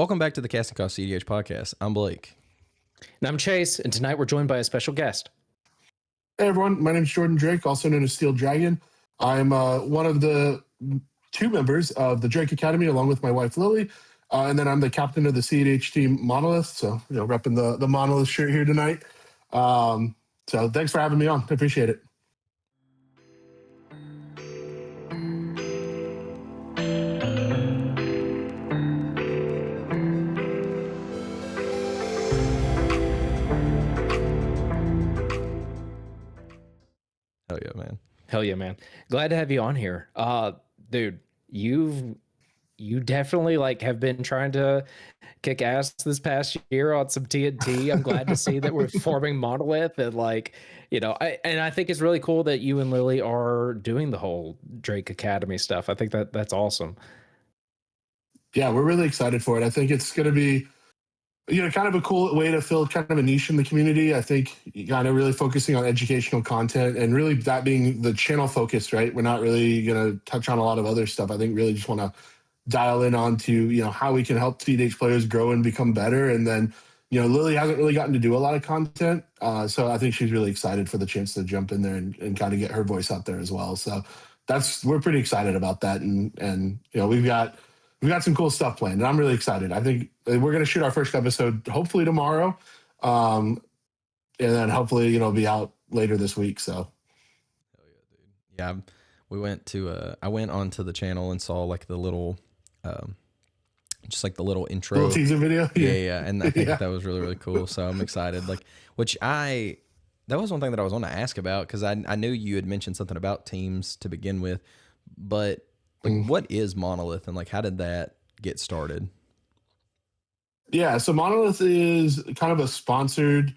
Welcome back to the Casting Cost CEDH podcast. I'm Blake. And I'm Chase, and tonight we're joined by a special guest. Hey everyone, my name is Jordan Drake, also known as SteeledDragon. I'm one of the two members of the Drake Academy, along with my wife Lily, and then I'm the captain of the cEDH team Monolith. So, repping the Monolith shirt here tonight. So, thanks for having me on. I appreciate it. Hell yeah, man. Hell yeah, man. Glad to have you on here. Dude, you definitely have been trying to kick ass this past year on some TNT. I'm glad to see that we're forming Monolith, and I think it's really cool that you and Lily are doing the whole Drake Academy stuff. I think that's awesome. Yeah, we're really excited for it. I think it's going to be kind of a cool way to fill kind of a niche in the community. I think kind of really focusing on educational content and really that being the channel focus, right? We're not really going to touch on a lot of other stuff. I think really just want to dial in onto, how we can help cEDH players grow and become better. And then, Lily hasn't really gotten to do a lot of content. So I think she's really excited for the chance to jump in there and kind of get her voice out there as well. So we're pretty excited about that. And we've got some cool stuff planned, and I'm really excited. I think we're going to shoot our first episode hopefully tomorrow, and then hopefully be out later this week. So, hell yeah, dude. Yeah, we went to I went onto the channel and saw the little, just the little intro, little teaser video. Yeah, and I think that was really really cool. So I'm excited. That was one thing that I was on to ask about because I knew you had mentioned something about teams to begin with, but. What is Monolith and how did that get started? Yeah, so Monolith is kind of a sponsored,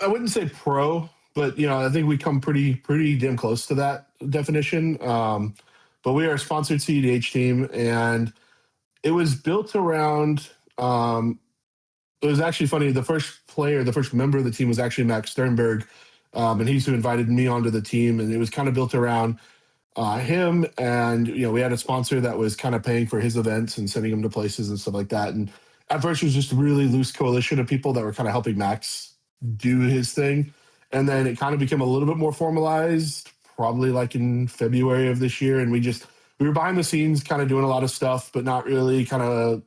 I wouldn't say pro, but I think we come pretty damn close to that definition. But we are a sponsored cEDH team, and it was built around. It was actually funny. The first member of the team was actually Max Sternberg, and he's who invited me onto the team, and it was kind of built around. Him and we had a sponsor that was kind of paying for his events and sending him to places and stuff like that. And at first it was just a really loose coalition of people that were kind of helping Max do his thing. And then it kind of became a little bit more formalized, probably in February of this year. And we were behind the scenes kind of doing a lot of stuff, but not really I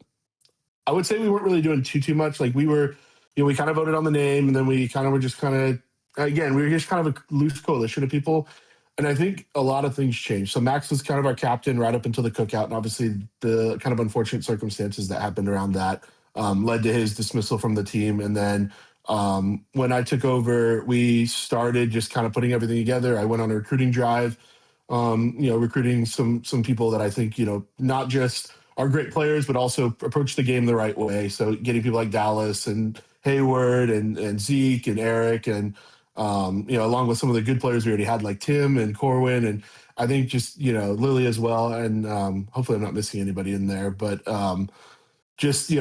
would say we weren't really doing too much. We were, we kind of voted on the name, and then we kind of were just again, we were just kind of a loose coalition of people. And I think a lot of things changed. So Max was kind of our captain right up until the cookout. And obviously the kind of unfortunate circumstances that happened around that led to his dismissal from the team. And then when I took over, we started just kind of putting everything together. I went on a recruiting drive, recruiting some people that I think, not just are great players, but also approach the game the right way. So getting people like Dallas and Hayward and Zeke and Eric and, along with some of the good players we already had, like Tim and Corwin, and I think just, Lily as well. And hopefully I'm not missing anybody in there, but just,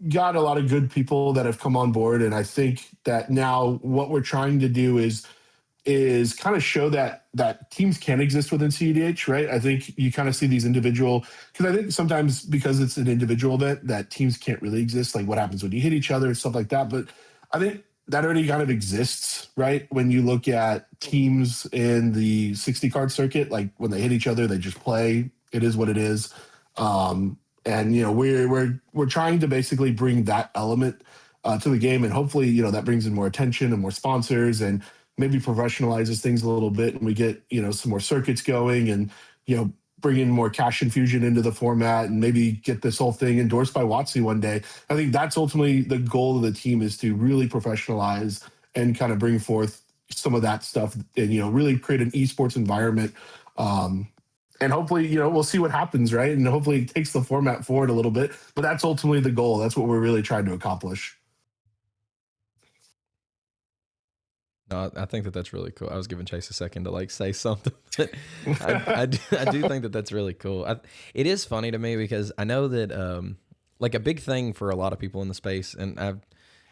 got a lot of good people that have come on board. And I think that now what we're trying to do is kind of show that teams can exist within cEDH, right? I think you kind of see these individual, because I think sometimes because it's an individual event that teams can't really exist, what happens when you hit each other and stuff like that. But I think that already kind of exists, right? When you look at teams in the 60 card circuit, when they hit each other, they just play. It is what it is. And we're trying to basically bring that element to the game, and hopefully that brings in more attention and more sponsors, and maybe professionalizes things a little bit, and we get some more circuits going, and bring in more cash infusion into the format, and maybe get this whole thing endorsed by WotC one day. I think that's ultimately the goal of the team, is to really professionalize and kind of bring forth some of that stuff and, really create an esports environment. And hopefully, we'll see what happens, right? And hopefully it takes the format forward a little bit, but that's ultimately the goal. That's what we're really trying to accomplish. No, I think that's really cool. I was giving Chase a second to say something. I do think that's really cool. It is funny to me because I know that a big thing for a lot of people in the space, and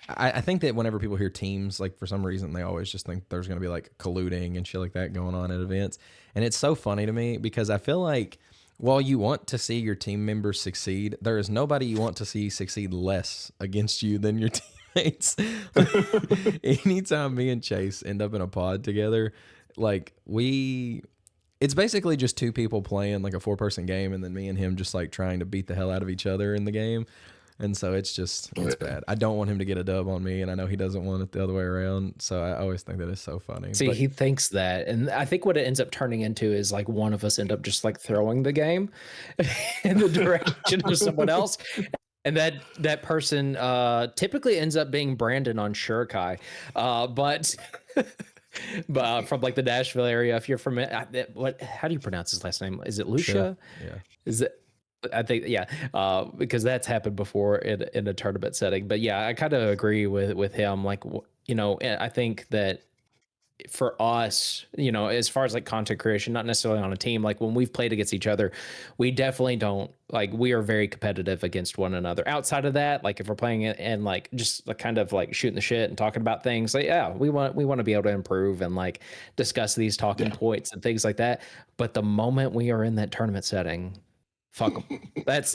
I think that whenever people hear teams, for some reason they always just think there's going to be colluding and shit like that going on at events. And it's so funny to me because I feel like while you want to see your team members succeed, there is nobody you want to see succeed less against you than your teammates. Anytime me and Chase end up in a pod together, like it's basically just two people playing like a 4-person game, and then me and him just like trying to beat the hell out of each other in the game. And so it's bad. I don't want him to get a dub on me, and I know he doesn't want it the other way around. So I always think that is so funny. See, he thinks that, and I think what it ends up turning into is like one of us end up just like throwing the game in the direction of someone else. And that person typically ends up being Brandon on Shurikai. But from like the Nashville area, if you're from how do you pronounce his last name? Is it Lucia? Sure. Yeah. Is it? I think, yeah, because that's happened before in a tournament setting. But yeah, I kind of agree with him. Like, you know, I think that for us, you know, as far as like content creation, not necessarily on a team, like when we've played against each other, we definitely don't like, we are very competitive against one another. Outside of that, like if we're playing it and like just like kind of like shooting the shit and talking about things, like, yeah, we want to be able to improve and like discuss these talking points and things like that. But the moment we are in that tournament setting, fuck them. That's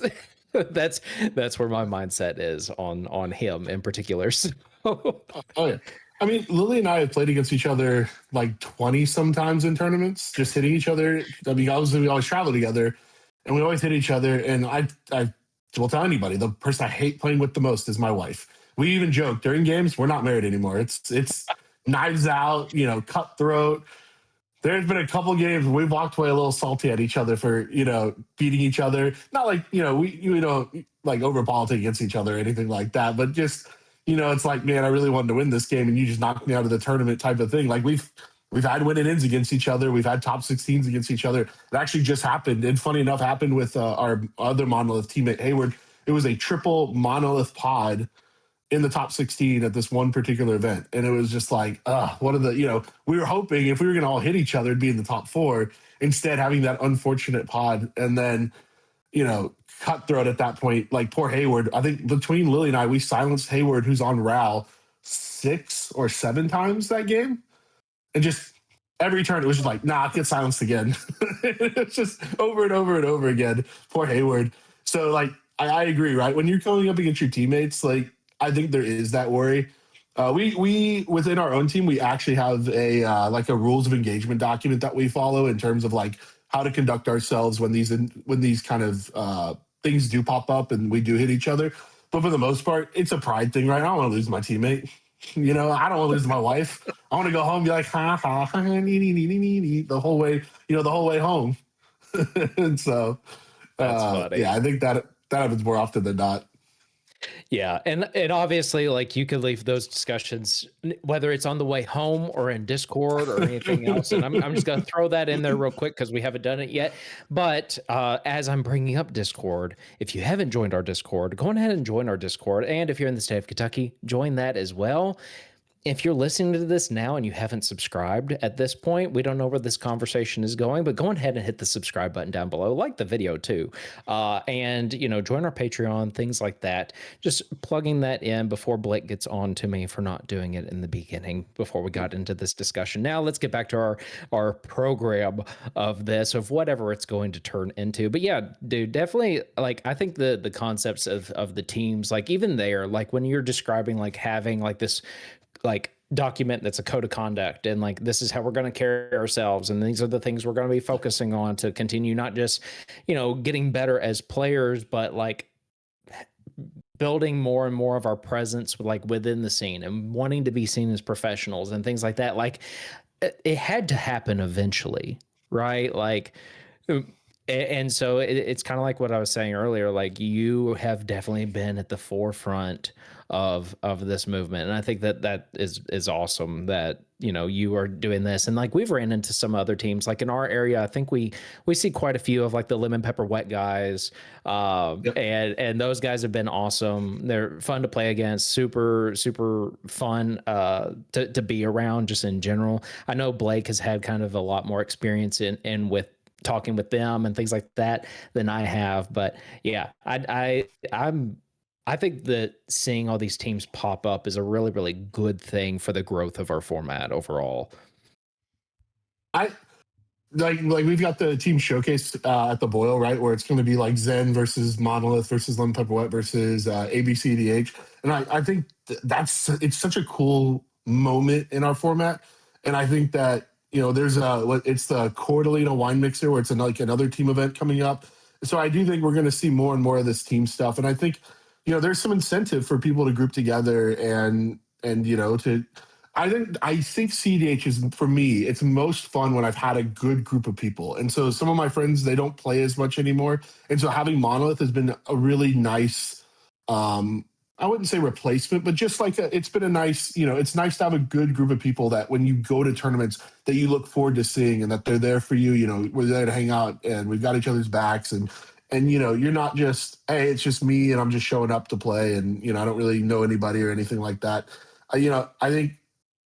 where my mindset is on him in particular. So. Oh yeah. I mean, Lily and I have played against each other like 20 sometimes in tournaments, just hitting each other. I mean, obviously we always travel together, and we always hit each other. And I will tell anybody, the person I hate playing with the most is my wife. We even joke during games, we're not married anymore. It's knives out, you know, cutthroat. There's been a couple games we've walked away a little salty at each other for, you know, beating each other. Not like, you know, we don't like over politic against each other or anything like that, but just, you know, it's like, man, I really wanted to win this game and you just knocked me out of the tournament type of thing. Like we've had win-ins against each other. We've had top 16s against each other. It actually just happened. And funny enough, happened with our other Monolith teammate, Hayward. It was a triple Monolith pod in the top 16 at this one particular event. And it was just like, what are the, you know, we were hoping if we were going to all hit each other, it'd be in the top 4, instead having that unfortunate pod. And then, you know, cutthroat at that point, like poor Hayward. I think between Lily and I, we silenced Hayward, who's on RAL 6 or 7 times that game. And just every turn, it was just like, nah, get silenced again. It's just over and over and over again. Poor Hayward. So like, I agree, right? When you're going up against your teammates, like, I think there is that worry. We within our own team, we actually have a like a rules of engagement document that we follow in terms of like how to conduct ourselves when these kind of things do pop up and we do hit each other. But for the most part, it's a pride thing, right? I don't want to lose my teammate. You know, I don't want to lose my wife. I want to go home and be like, ha ha ha, the whole way, you know, the whole way home. And so, That's funny. yeah, I think that happens more often than not. Yeah, and obviously, like you could leave those discussions, whether it's on the way home or in Discord or anything else. And I'm just gonna throw that in there real quick because we haven't done it yet. But as I'm bringing up Discord, if you haven't joined our Discord, go ahead and join our Discord. And if you're in the state of Kentucky, join that as well. If you're listening to this now and you haven't subscribed at this point, we don't know where this conversation is going, but go ahead and hit the subscribe button down below, like the video too. And, you know, join our Patreon, things like that. Just plugging that in before Blake gets on to me for not doing it in the beginning before we got into this discussion. Now let's get back to our program of this, of whatever it's going to turn into. But yeah, dude, definitely, like, I think the concepts of the teams, like even there, like when you're describing like having like this like document that's a code of conduct and like this is how we're going to carry ourselves and these are the things we're going to be focusing on to continue not just, you know, getting better as players, but like building more and more of our presence like within the scene and wanting to be seen as professionals and things like that. Like it had to happen eventually, right? Like and so it's kind of like what I was saying earlier, like you have definitely been at the forefront of this movement. And I think that is awesome that, you know, you are doing this. And like we've ran into some other teams, like in our area, I think we see quite a few of like the lemon pepper wet guys. Yep. And those guys have been awesome. They're fun to play against, super fun to be around just in general. I know Blake has had kind of a lot more experience in with talking with them and things like that than I have. But yeah, I think that seeing all these teams pop up is a really, really good thing for the growth of our format overall. like we've got the team showcase at the Boil, right, where it's going to be like Zen versus Monolith versus Lemon Pepper Wet versus ABCDH, and I think that's it's such a cool moment in our format, and I think that there's it's the Cordelino wine mixer where it's like another team event coming up, so I do think we're going to see more and more of this team stuff, and I think there's some incentive for people to group together and to I think cEDH is for me. It's most fun when I've had a good group of people, and so some of my friends they don't play as much anymore, and so having Monolith has been a really nice. Um, I wouldn't say replacement, but just like it's been a nice. It's nice to have a good group of people that when you go to tournaments that you look forward to seeing, and that they're there for you. We're there to hang out, and we've got each other's backs, and you're not just it's just me and I'm just showing up to play, and I don't really know anybody or anything like that. I think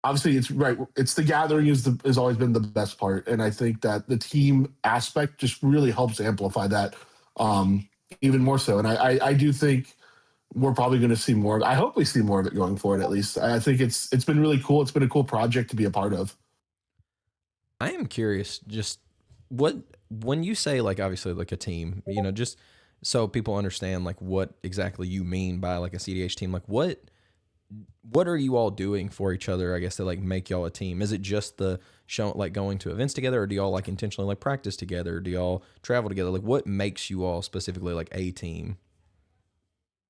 obviously it's right. It's the gathering has always been the best part, and I think that the team aspect just really helps amplify that even more so. And I do think we're probably going to see more. I hope we see more of it going forward. At least I think it's been really cool. It's been a cool project to be a part of. I am curious, just what when you say like obviously like a team, just so people understand like what exactly you mean by like a CDH team, like what are you all doing for each other, I guess, to like make y'all a team? Is it just the show like going to events together, or do y'all like intentionally like practice together? Do y'all travel together? Like what makes you all specifically like a team?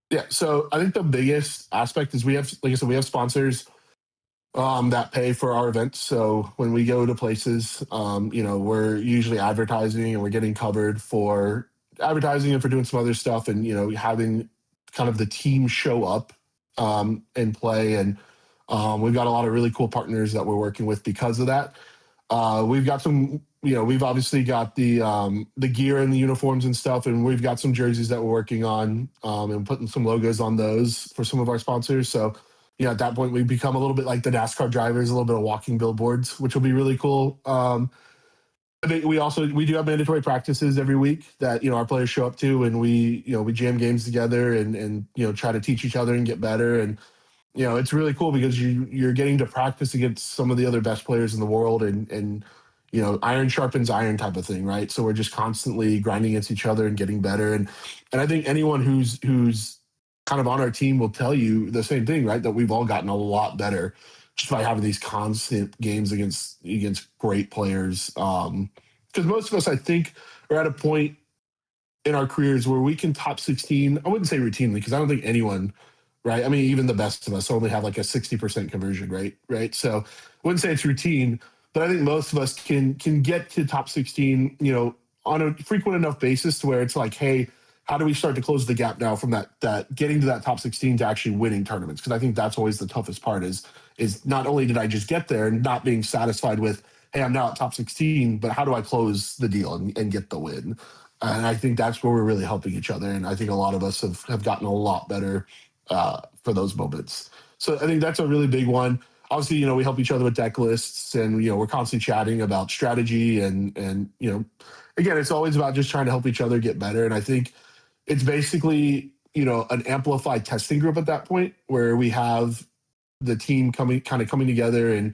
Yeah, so I think the biggest aspect is we have, like I said, we have sponsors that pay for our events. So when we go to places, we're usually advertising and we're getting covered for advertising and for doing some other stuff, and having kind of the team show up and play. And we've got a lot of really cool partners that we're working with because of that. We've got some, we've obviously got the gear and the uniforms and stuff, and we've got some jerseys that we're working on and putting some logos on those for some of our sponsors. So, at that point, we become a little bit like the NASCAR drivers, a little bit of walking billboards, which will be really cool. I think we do have mandatory practices every week that our players show up to, and we jam games together and try to teach each other and get better. And it's really cool because you're getting to practice against some of the other best players in the world, and iron sharpens iron type of thing, right? So we're just constantly grinding against each other and getting better. And I think anyone who's kind of on our team will tell you the same thing, right? That we've all gotten a lot better just by having these constant games against great players. Because most of us, I think, are at a point in our careers where we can top 16. I wouldn't say routinely because I don't think anyone, right? I mean, even the best of us only have like a 60% conversion rate, right? So I wouldn't say it's routine, but I think most of us can get to top 16, on a frequent enough basis to where it's like, hey, how do we start to close the gap now from that getting to that top 16 to actually winning tournaments? Because I think that's always the toughest part is not only did I just get there and not being satisfied with, hey, I'm now at top 16, but how do I close the deal and get the win? And I think that's where we're really helping each other. And I think a lot of us have gotten a lot better for those moments. So I think that's a really big one. Obviously, we help each other with deck lists, and we're constantly chatting about strategy, and again, it's always about just trying to help each other get better. And I think it's basically an amplified testing group at that point where we have the team coming together and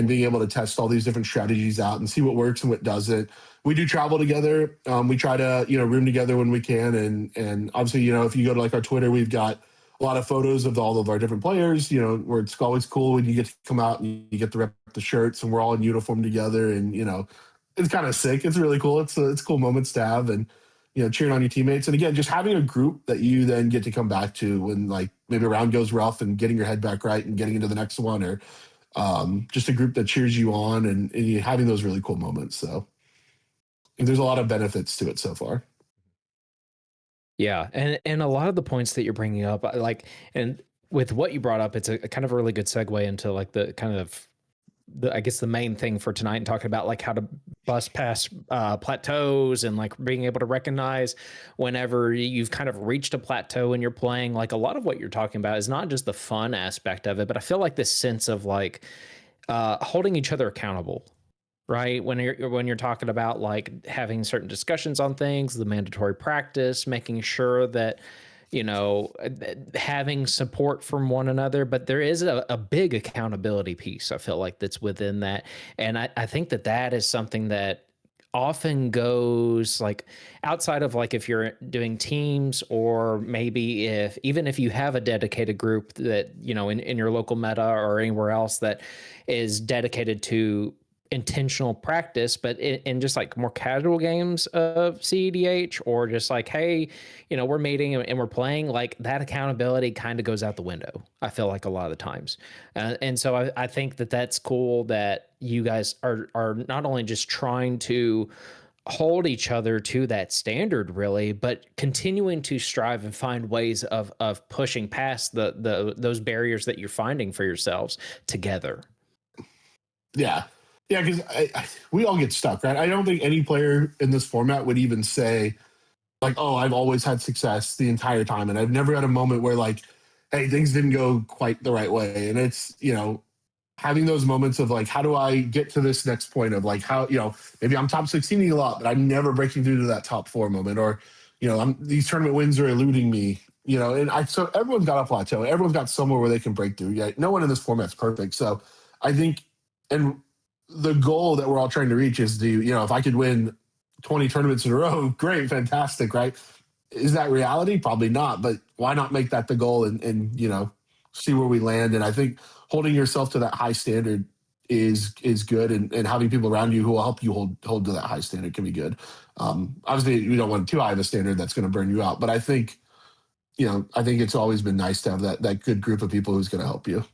being able to test all these different strategies out and see what works and what doesn't. We do travel together. We try to room together when we can, and obviously if you go to like our Twitter, we've got a lot of photos of all of our different players. Where it's always cool when you get to come out and you get to rep the shirts and we're all in uniform together, and it's kind of sick. It's really cool. It's cool moments to have, and cheering on your teammates, and again, just having a group that you then get to come back to when like maybe a round goes rough, and getting your head back right and getting into the next one, or just a group that cheers you on, and you having those really cool moments. So there's a lot of benefits to it so far. Yeah, and a lot of the points that you're bringing up, like, and with what you brought up, it's a kind of a really good segue into like the kind of I guess the main thing for tonight, and talking about like how to bust past plateaus, and like being able to recognize whenever you've kind of reached a plateau and you're playing. Like a lot of what you're talking about is not just the fun aspect of it, but I feel like this sense of like holding each other accountable, right? When you're talking about like having certain discussions on things, the mandatory practice, making sure that having support from one another. But there is a big accountability piece, I feel like, that's within that. And I think that is something that often goes like outside of like if you're doing teams, or maybe even if you have a dedicated group that, you know, in your local meta or anywhere else that is dedicated to intentional practice, but in just like more casual games of cEDH, or just like, hey, you know, we're meeting and we're playing, like that accountability kind of goes out the window, I feel like, a lot of the times. And so I think that that's cool that you guys are not only just trying to hold each other to that standard, really, but continuing to strive and find ways of pushing past those barriers that you're finding for yourselves together. Yeah. Yeah, because we all get stuck, right? I don't think any player in this format would even say, like, oh, I've always had success the entire time. And I've never had a moment where, like, hey, things didn't go quite the right way. And it's, you know, having those moments of, like, how do I get to this next point of, like, how, you know, maybe I'm top 16 a lot, but I'm never breaking through to that top 4 moment. Or, you know, these tournament wins are eluding me, you know. And so everyone's got a plateau. Everyone's got somewhere where they can break through. Yeah, no one in this format's perfect. So I think, and the goal that we're all trying to reach is to, you know, if I could win 20 tournaments in a row, great, fantastic, right? Is that reality? Probably not, but why not make that the goal and you know, see where we land? And I think holding yourself to that high standard is good, and having people around you who will help you hold to that high standard can be good. Obviously, you don't want too high of a standard that's going to burn you out, but I think, you know, I think it's always been nice to have that good group of people who's going to help you.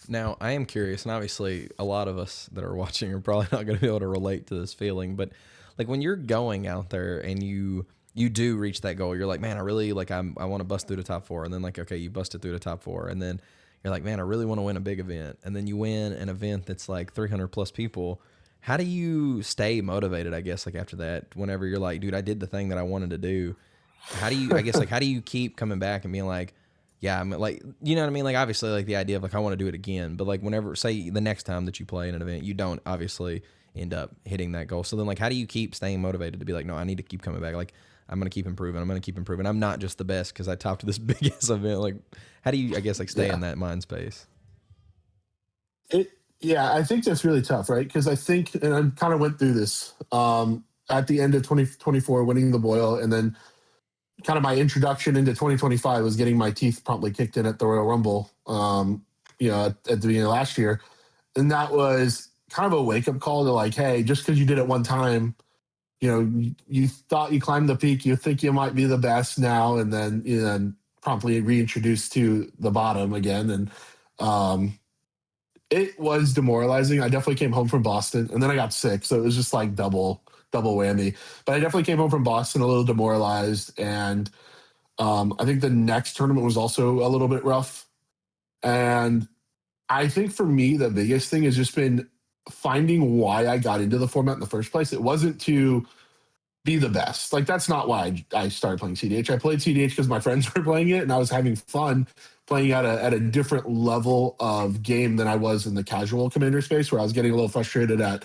Now, I am curious, and obviously a lot of us that are watching are probably not going to be able to relate to this feeling, but like when you're going out there and you do reach that goal, you're like, man, I really like, I want to bust through the top 4. And then like, okay, you busted through the top 4. And then you're like, man, I really want to win a big event. And then you win an event that's like 300 plus people. How do you stay motivated, I guess, like after that, whenever you're like, dude, I did the thing that I wanted to do? How do you, I guess, like, how do you keep coming back and being like, yeah, I'm like, you know what I mean? Like, obviously, like the idea of like, I want to do it again, but like, whenever, say, the next time that you play in an event, you don't obviously end up hitting that goal. So then, like, how do you keep staying motivated to be like, no, I need to keep coming back? Like, I'm going to keep improving. I'm going to keep improving. I'm not just the best because I topped this big ass event. Like, how do you, I guess, like, stay in that mind space? Yeah, I think that's really tough, right? Because I think, and I kind of went through this at the end of 2024, winning the Boyle, and then kind of my introduction into 2025 was getting my teeth promptly kicked in at the Royal Rumble, you know, at the beginning of last year. And that was kind of a wake up call to, like, hey, just because you did it one time, you know, you thought you climbed the peak, you think you might be the best now, and then, you know, promptly reintroduced to the bottom again. And it was demoralizing. I definitely came home from Boston and then I got sick. So it was just like double whammy. But I definitely came home from Boston a little demoralized. And I think the next tournament was also a little bit rough. And I think for me, the biggest thing has just been finding why I got into the format in the first place. It wasn't to be the best. Like, that's not why I started playing cEDH. I played cEDH because my friends were playing it and I was having fun playing at a different level of game than I was in the casual commander space, where I was getting a little frustrated at,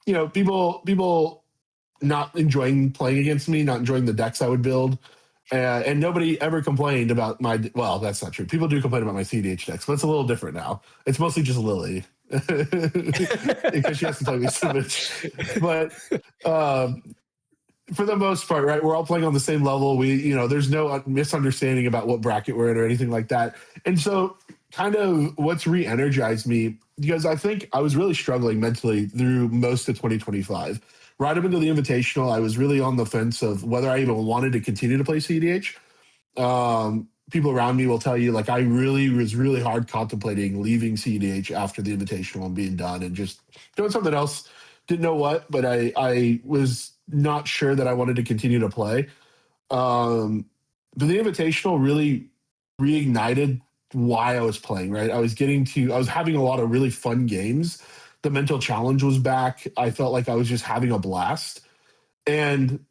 you know, people not enjoying playing against me, not enjoying the decks I would build. And nobody ever complained about my, well, that's not true. People do complain about my cEDH decks, but it's a little different now. It's mostly just Lily because she has to play me so much. But for the most part, right, we're all playing on the same level. We, you know, there's no misunderstanding about what bracket we're in or anything like that. And so kind of what's re-energized me, because I think I was really struggling mentally through most of 2025. Right up into the Invitational, I was really on the fence of whether I even wanted to continue to play cEDH. People around me will tell you, like, I really was really hard contemplating leaving cEDH after the Invitational and being done and just doing something else. Didn't know what, but I was not sure that I wanted to continue to play. But the Invitational really reignited why I was playing, right? I was having a lot of really fun games. The mental challenge was back. I felt like I was just having a blast. And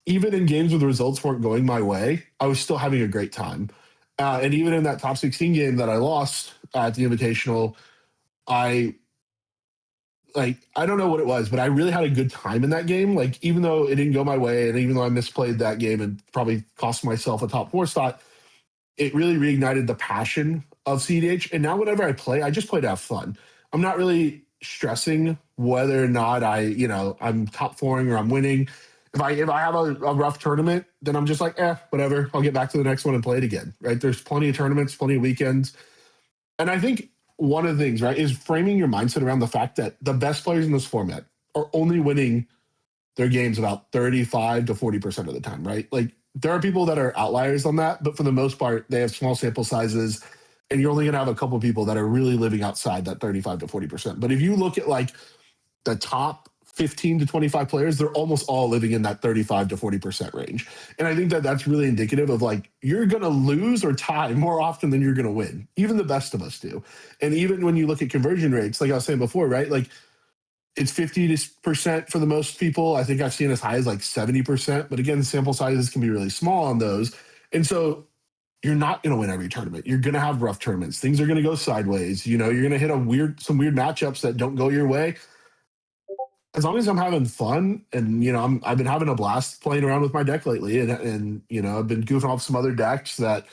even in games where the results weren't going my way, I was still having a great time. And even in that top 16 game that I lost at the Invitational, I don't know what it was, but I really had a good time in that game. Like, even though it didn't go my way, and even though I misplayed that game and probably cost myself a top 4 spot, it really reignited the passion of cEDH. And now whenever I play, I just play to have fun. I'm not really stressing whether or not I'm top fouring or I'm winning. If I have a rough tournament, then I'm just like, whatever. I'll get back to the next one and play it again. Right? There's plenty of tournaments, plenty of weekends, and I think one of the things, right, is framing your mindset around the fact that the best players in this format are only winning their games about 35 to 40% of the time, right? Like there are people that are outliers on that, but for the most part, they have small sample sizes, and you're only going to have a couple of people that are really living outside that 35 to 40%. But if you look at like the top 15 to 25 players, they're almost all living in that 35 to 40% range. And I think that that's really indicative of like, you're going to lose or tie more often than you're going to win. Even the best of us do. And even when you look at conversion rates, like I was saying before, right? Like it's 50% for the most people. I think I've seen as high as like 70%. But again, sample sizes can be really small on those. And so you're not going to win every tournament. You're going to have rough tournaments. Things are going to go sideways. You're going to hit some weird matchups that don't go your way. As long as I'm having fun, and I've been having a blast playing around with my deck lately, and I've been goofing off some other decks that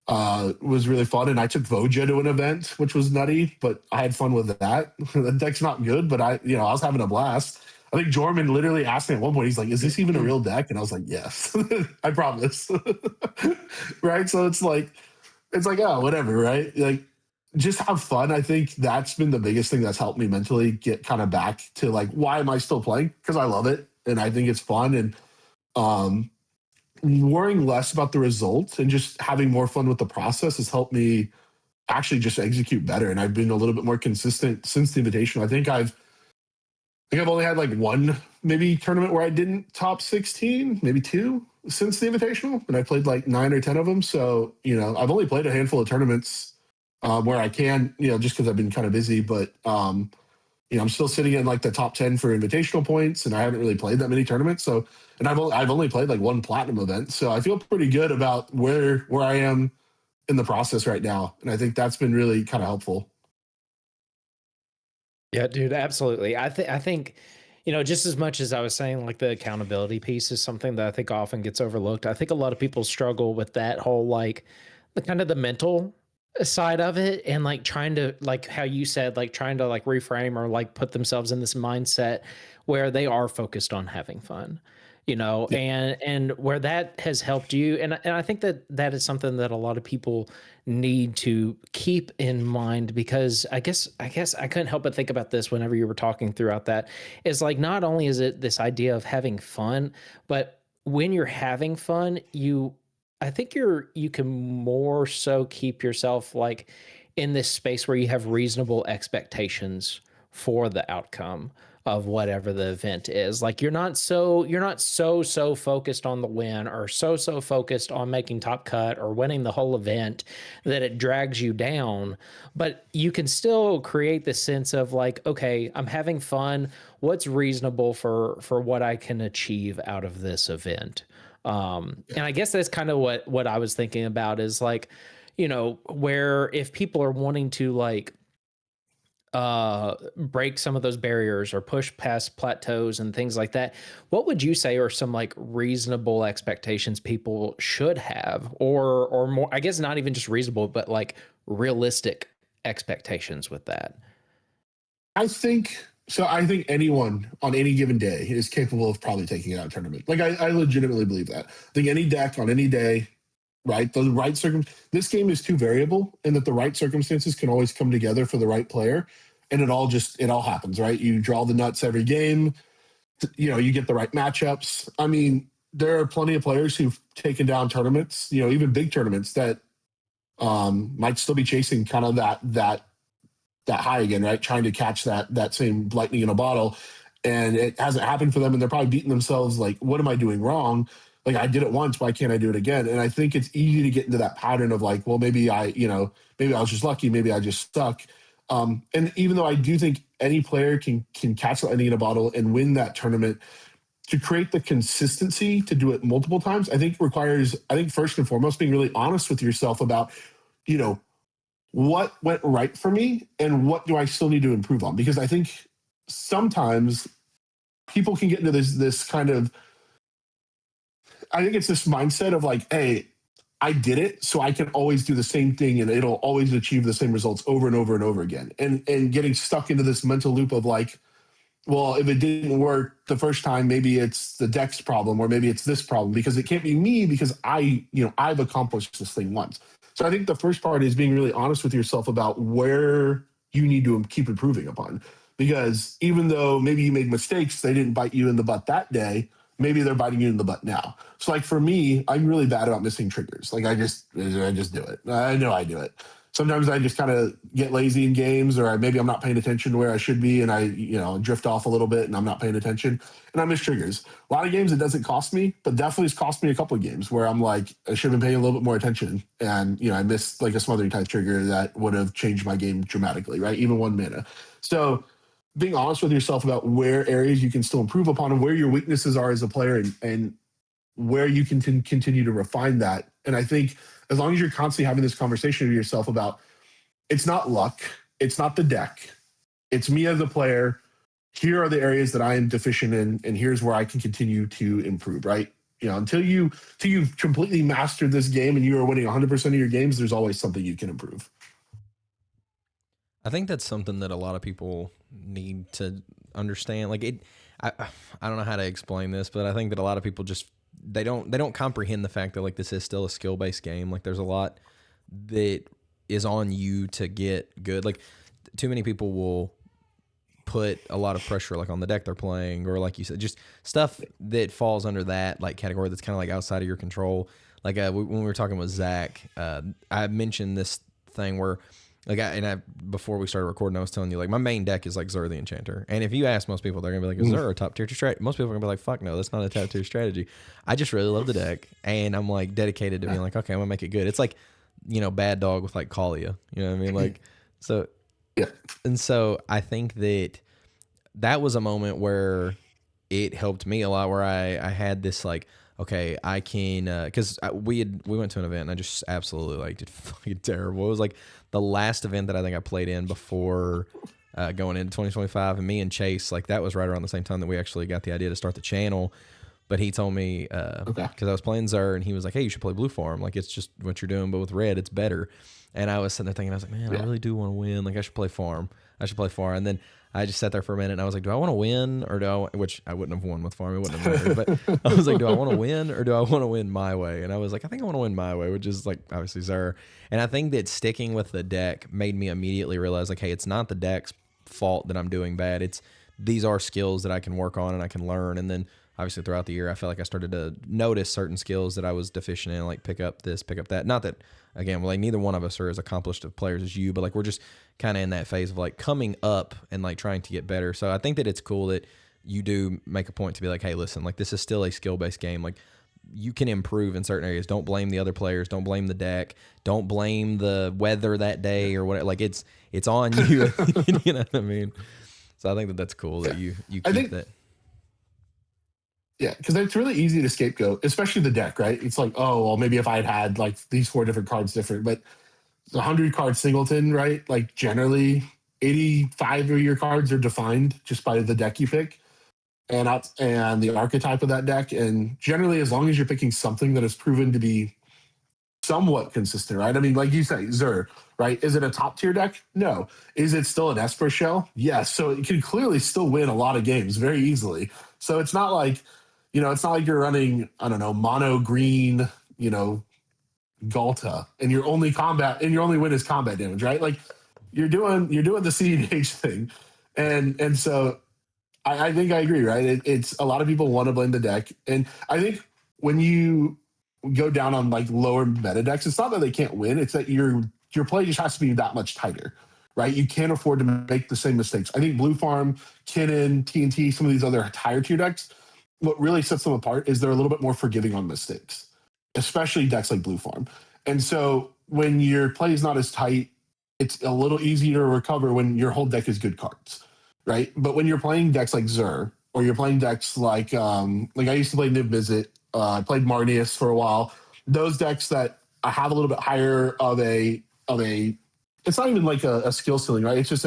was really fun. And I took Voja to an event, which was nutty, but I had fun with that. The deck's not good, but I was having a blast. I think Jorman literally asked me at one point, he's like, "Is this even a real deck?" And I was like, "Yes, I promise." Right? So it's like, oh, whatever, right? Like, just have fun. I think that's been the biggest thing that's helped me mentally get kind of back to like, why am I still playing? Because I love it and I think it's fun, and um, worrying less about the results and just having more fun with the process has helped me actually just execute better. And I've been a little bit more consistent since the invitation. I think I've only had like one maybe tournament where I didn't top 16, maybe two since the invitational, and I played like 9 or 10 of them. So I've only played a handful of tournaments where I can, just because I've been kind of busy. But I'm still sitting in like the top 10 for invitational points, and I haven't really played that many tournaments. So, and I've only played like one platinum event, so I feel pretty good about where I am in the process right now, and I think that's been really kind of helpful. Yeah, dude, absolutely. I think, just as much as I was saying, like the accountability piece is something that I think often gets overlooked. I think a lot of people struggle with that whole like the kind of the mental side of it, and like trying to, like how you said, like trying to like reframe or like put themselves in this mindset where they are focused on having fun. Yeah. And where that has helped you, and I think that that is something that a lot of people need to keep in mind, because I guess I couldn't help but think about this whenever you were talking throughout that. Is like, not only is it this idea of having fun, but when you're having fun, I think you can more so keep yourself like in this space where you have reasonable expectations for the outcome of whatever the event is. Like you're not so focused on the win, or so focused on making top cut or winning the whole event, that it drags you down. But you can still create the sense of like, okay, I'm having fun. What's reasonable for what I can achieve out of this event? And I guess that's kind of what I was thinking about, is like, where if people are wanting to like break some of those barriers or push past plateaus and things like that, what would you say are some like reasonable expectations people should have, or more, I guess not even just reasonable, but like realistic expectations with that? I think anyone on any given day is capable of probably taking it out of tournament. Like I legitimately believe that. I think any deck on any day, right? The right this game is too variable, and that the right circumstances can always come together for the right player, and it all happens, right? You draw the nuts every game. You get the right matchups. I mean, there are plenty of players who've taken down tournaments, even big tournaments that might still be chasing kind of that high again, right? Trying to catch that same lightning in a bottle, and it hasn't happened for them, and they're probably beating themselves like, what am I doing wrong? Like, I did it once, why can't I do it again? And I think it's easy to get into that pattern of like, well, maybe maybe I was just lucky, maybe I just stuck. And even though I do think any player can catch lightning in a bottle and win that tournament, to create the consistency to do it multiple times, I think requires, I think first and foremost, being really honest with yourself about, you know, what went right for me and what do I still need to improve on? Because I think sometimes people can get into this kind of, I think it's this mindset of like, hey, I did it, so I can always do the same thing and it'll always achieve the same results over and over and over again. And getting stuck into this mental loop of like, well, if it didn't work the first time, maybe it's the deck's problem or maybe it's this problem because it can't be me because I've accomplished this thing once. So I think the first part is being really honest with yourself about where you need to keep improving upon. Because even though maybe you made mistakes, they didn't bite you in the butt that day. Maybe they're biting you in the butt now. So like for me, I'm really bad about missing triggers. Like I just do it. I know I do it. Sometimes I just kind of get lazy in games, or maybe I'm not paying attention to where I should be, and I drift off a little bit, and I'm not paying attention, and I miss triggers. A lot of games it doesn't cost me, but definitely it's cost me a couple of games where I'm like I should have been paying a little bit more attention, and I missed like a smothering type trigger that would have changed my game dramatically, right? Even 1 mana. So being honest with yourself about where areas you can still improve upon and where your weaknesses are as a player, and where you can continue to refine that. And I think as long as you're constantly having this conversation with yourself about it's not luck, it's not the deck, it's me as a player. Here are the areas that I am deficient in, and here's where I can continue to improve, right? Until you've completely mastered this game and you are winning 100% of your games, there's always something you can improve. I think that's something that a lot of people need to understand. Like I don't know how to explain this, but I think that a lot of people just they don't comprehend the fact that like this is still a skill-based game. Like there's a lot that is on you to get good. Like too many people will put a lot of pressure like on the deck they're playing, or like you said, just stuff that falls under that like category that's kind of like outside of your control. Like when we were talking with Zach, I mentioned this thing where like before we started recording, I was telling you like my main deck is like Zur the Enchanter, and if you ask most people, they're gonna be like, "Is Zur a top tier strategy?" Most people are gonna be like, "Fuck no, that's not a top tier strategy." I just really love the deck, and I'm like dedicated to being like, okay, I'm gonna make it good. It's like Bad Dog with like Kalia, you know what I mean? Like so, yeah. And so I think that was a moment where it helped me a lot, where I had this like, okay, I can, because we went to an event and I just absolutely like did fucking terrible. It was like the last event that I think I played in before going into 2025, and me and Chase, like that was right around the same time that we actually got the idea to start the channel. But he told me, because I was playing Zur, and he was like, hey, you should play Blue Farm. Like, it's just what you're doing, but with red, it's better. And I was sitting there thinking, I was like, man, I really do want to win. Like, I should play Farm. And then I just sat there for a minute, and I was like, do I want to win, or which I wouldn't have won with Farm. It wouldn't have mattered. But I was like, do I want to win, or do I want to win my way? And I was like, I think I want to win my way, which is like, obviously, Zur. And I think that sticking with the deck made me immediately realize, like, hey, it's not the deck's fault that I'm doing bad. These are skills that I can work on and I can learn. And then obviously throughout the year, I felt like I started to notice certain skills that I was deficient in, like pick up this, pick up that. Not that, again, like neither one of us are as accomplished of players as you, but like we're just kind of in that phase of like coming up and like trying to get better. So I think that it's cool that you do make a point to be like, hey, listen, like this is still a skill-based game. Like you can improve in certain areas. Don't blame the other players. Don't blame the deck. Don't blame the weather that day or whatever. Like it's on you. You know what I mean? So I think that that's cool that you keep that. Yeah, because it's really easy to scapegoat, especially the deck, right? It's like, oh, well, maybe if I had like these 4 different cards different, but the 100-card singleton, right? Like generally 85 of your cards are defined just by the deck you pick and the archetype of that deck. And generally, as long as you're picking something that has proven to be somewhat consistent, right? I mean, like you say, Zur, right? Is it a top tier deck? No. Is it still an Esper shell? Yes. So it can clearly still win a lot of games very easily. So it's not like, it's not like you're running, I don't know, mono green, Galta, and your only win is combat damage, right? Like you're doing the cEDH thing. And so I think I agree, right? It's a lot of people want to blame the deck. And I think when you go down on like lower meta decks, it's not that they can't win, it's that your play just has to be that much tighter, right? You can't afford to make the same mistakes. I think Blue Farm, Kinnan, TNT, some of these other higher tier decks, what really sets them apart is they're a little bit more forgiving on mistakes, especially decks like Blue Farm. And so when your play is not as tight, it's a little easier to recover when your whole deck is good cards, right? But when you're playing decks like Zur, or you're playing decks like I used to play Niv Mizzet, I played Marnius for a while. Those decks that I have a little bit higher of a it's not even like a skill ceiling, right? It's just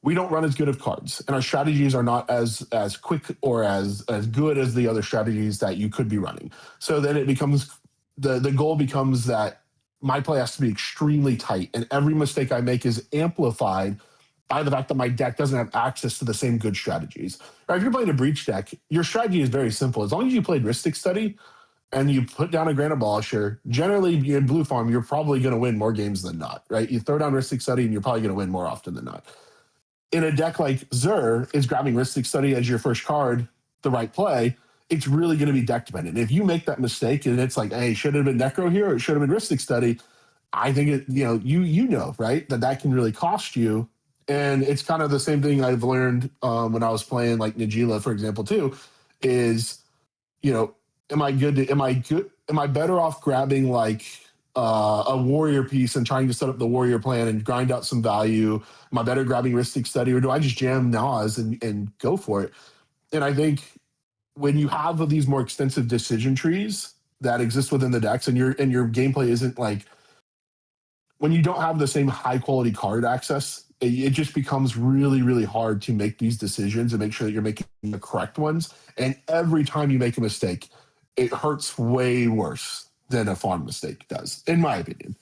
we don't run as good of cards, and our strategies are not as quick or as good as the other strategies that you could be running. So then it becomes the goal becomes that my play has to be extremely tight, and every mistake I make is amplified by the fact that my deck doesn't have access to the same good strategies. Right, if you're playing a breach deck, your strategy is very simple. As long as you played Rhystic Study and you put down a Grand Abolisher, generally in Blue Farm, you're probably going to win more games than not, right? You throw down Rhystic Study and you're probably going to win more often than not. In a deck like Xur, is grabbing Rhystic Study as your first card the right play? It's really going to be deck dependent. If you make that mistake and it's like, hey, should it have been Necro here or it should have been Rhystic Study? I think it, you know, right, that can really cost you. And it's kind of the same thing I've learned when I was playing like Najila, for example, too, is, am I better off grabbing like a warrior piece and trying to set up the warrior plan and grind out some value? Am I better grabbing Rhystic Study, or do I just jam Nas and go for it? And I think when you have these more extensive decision trees that exist within the decks, and your gameplay isn't like, when you don't have the same high quality card access, it just becomes really, really hard to make these decisions and make sure that you're making the correct ones. And every time you make a mistake, it hurts way worse than a farm mistake does, in my opinion.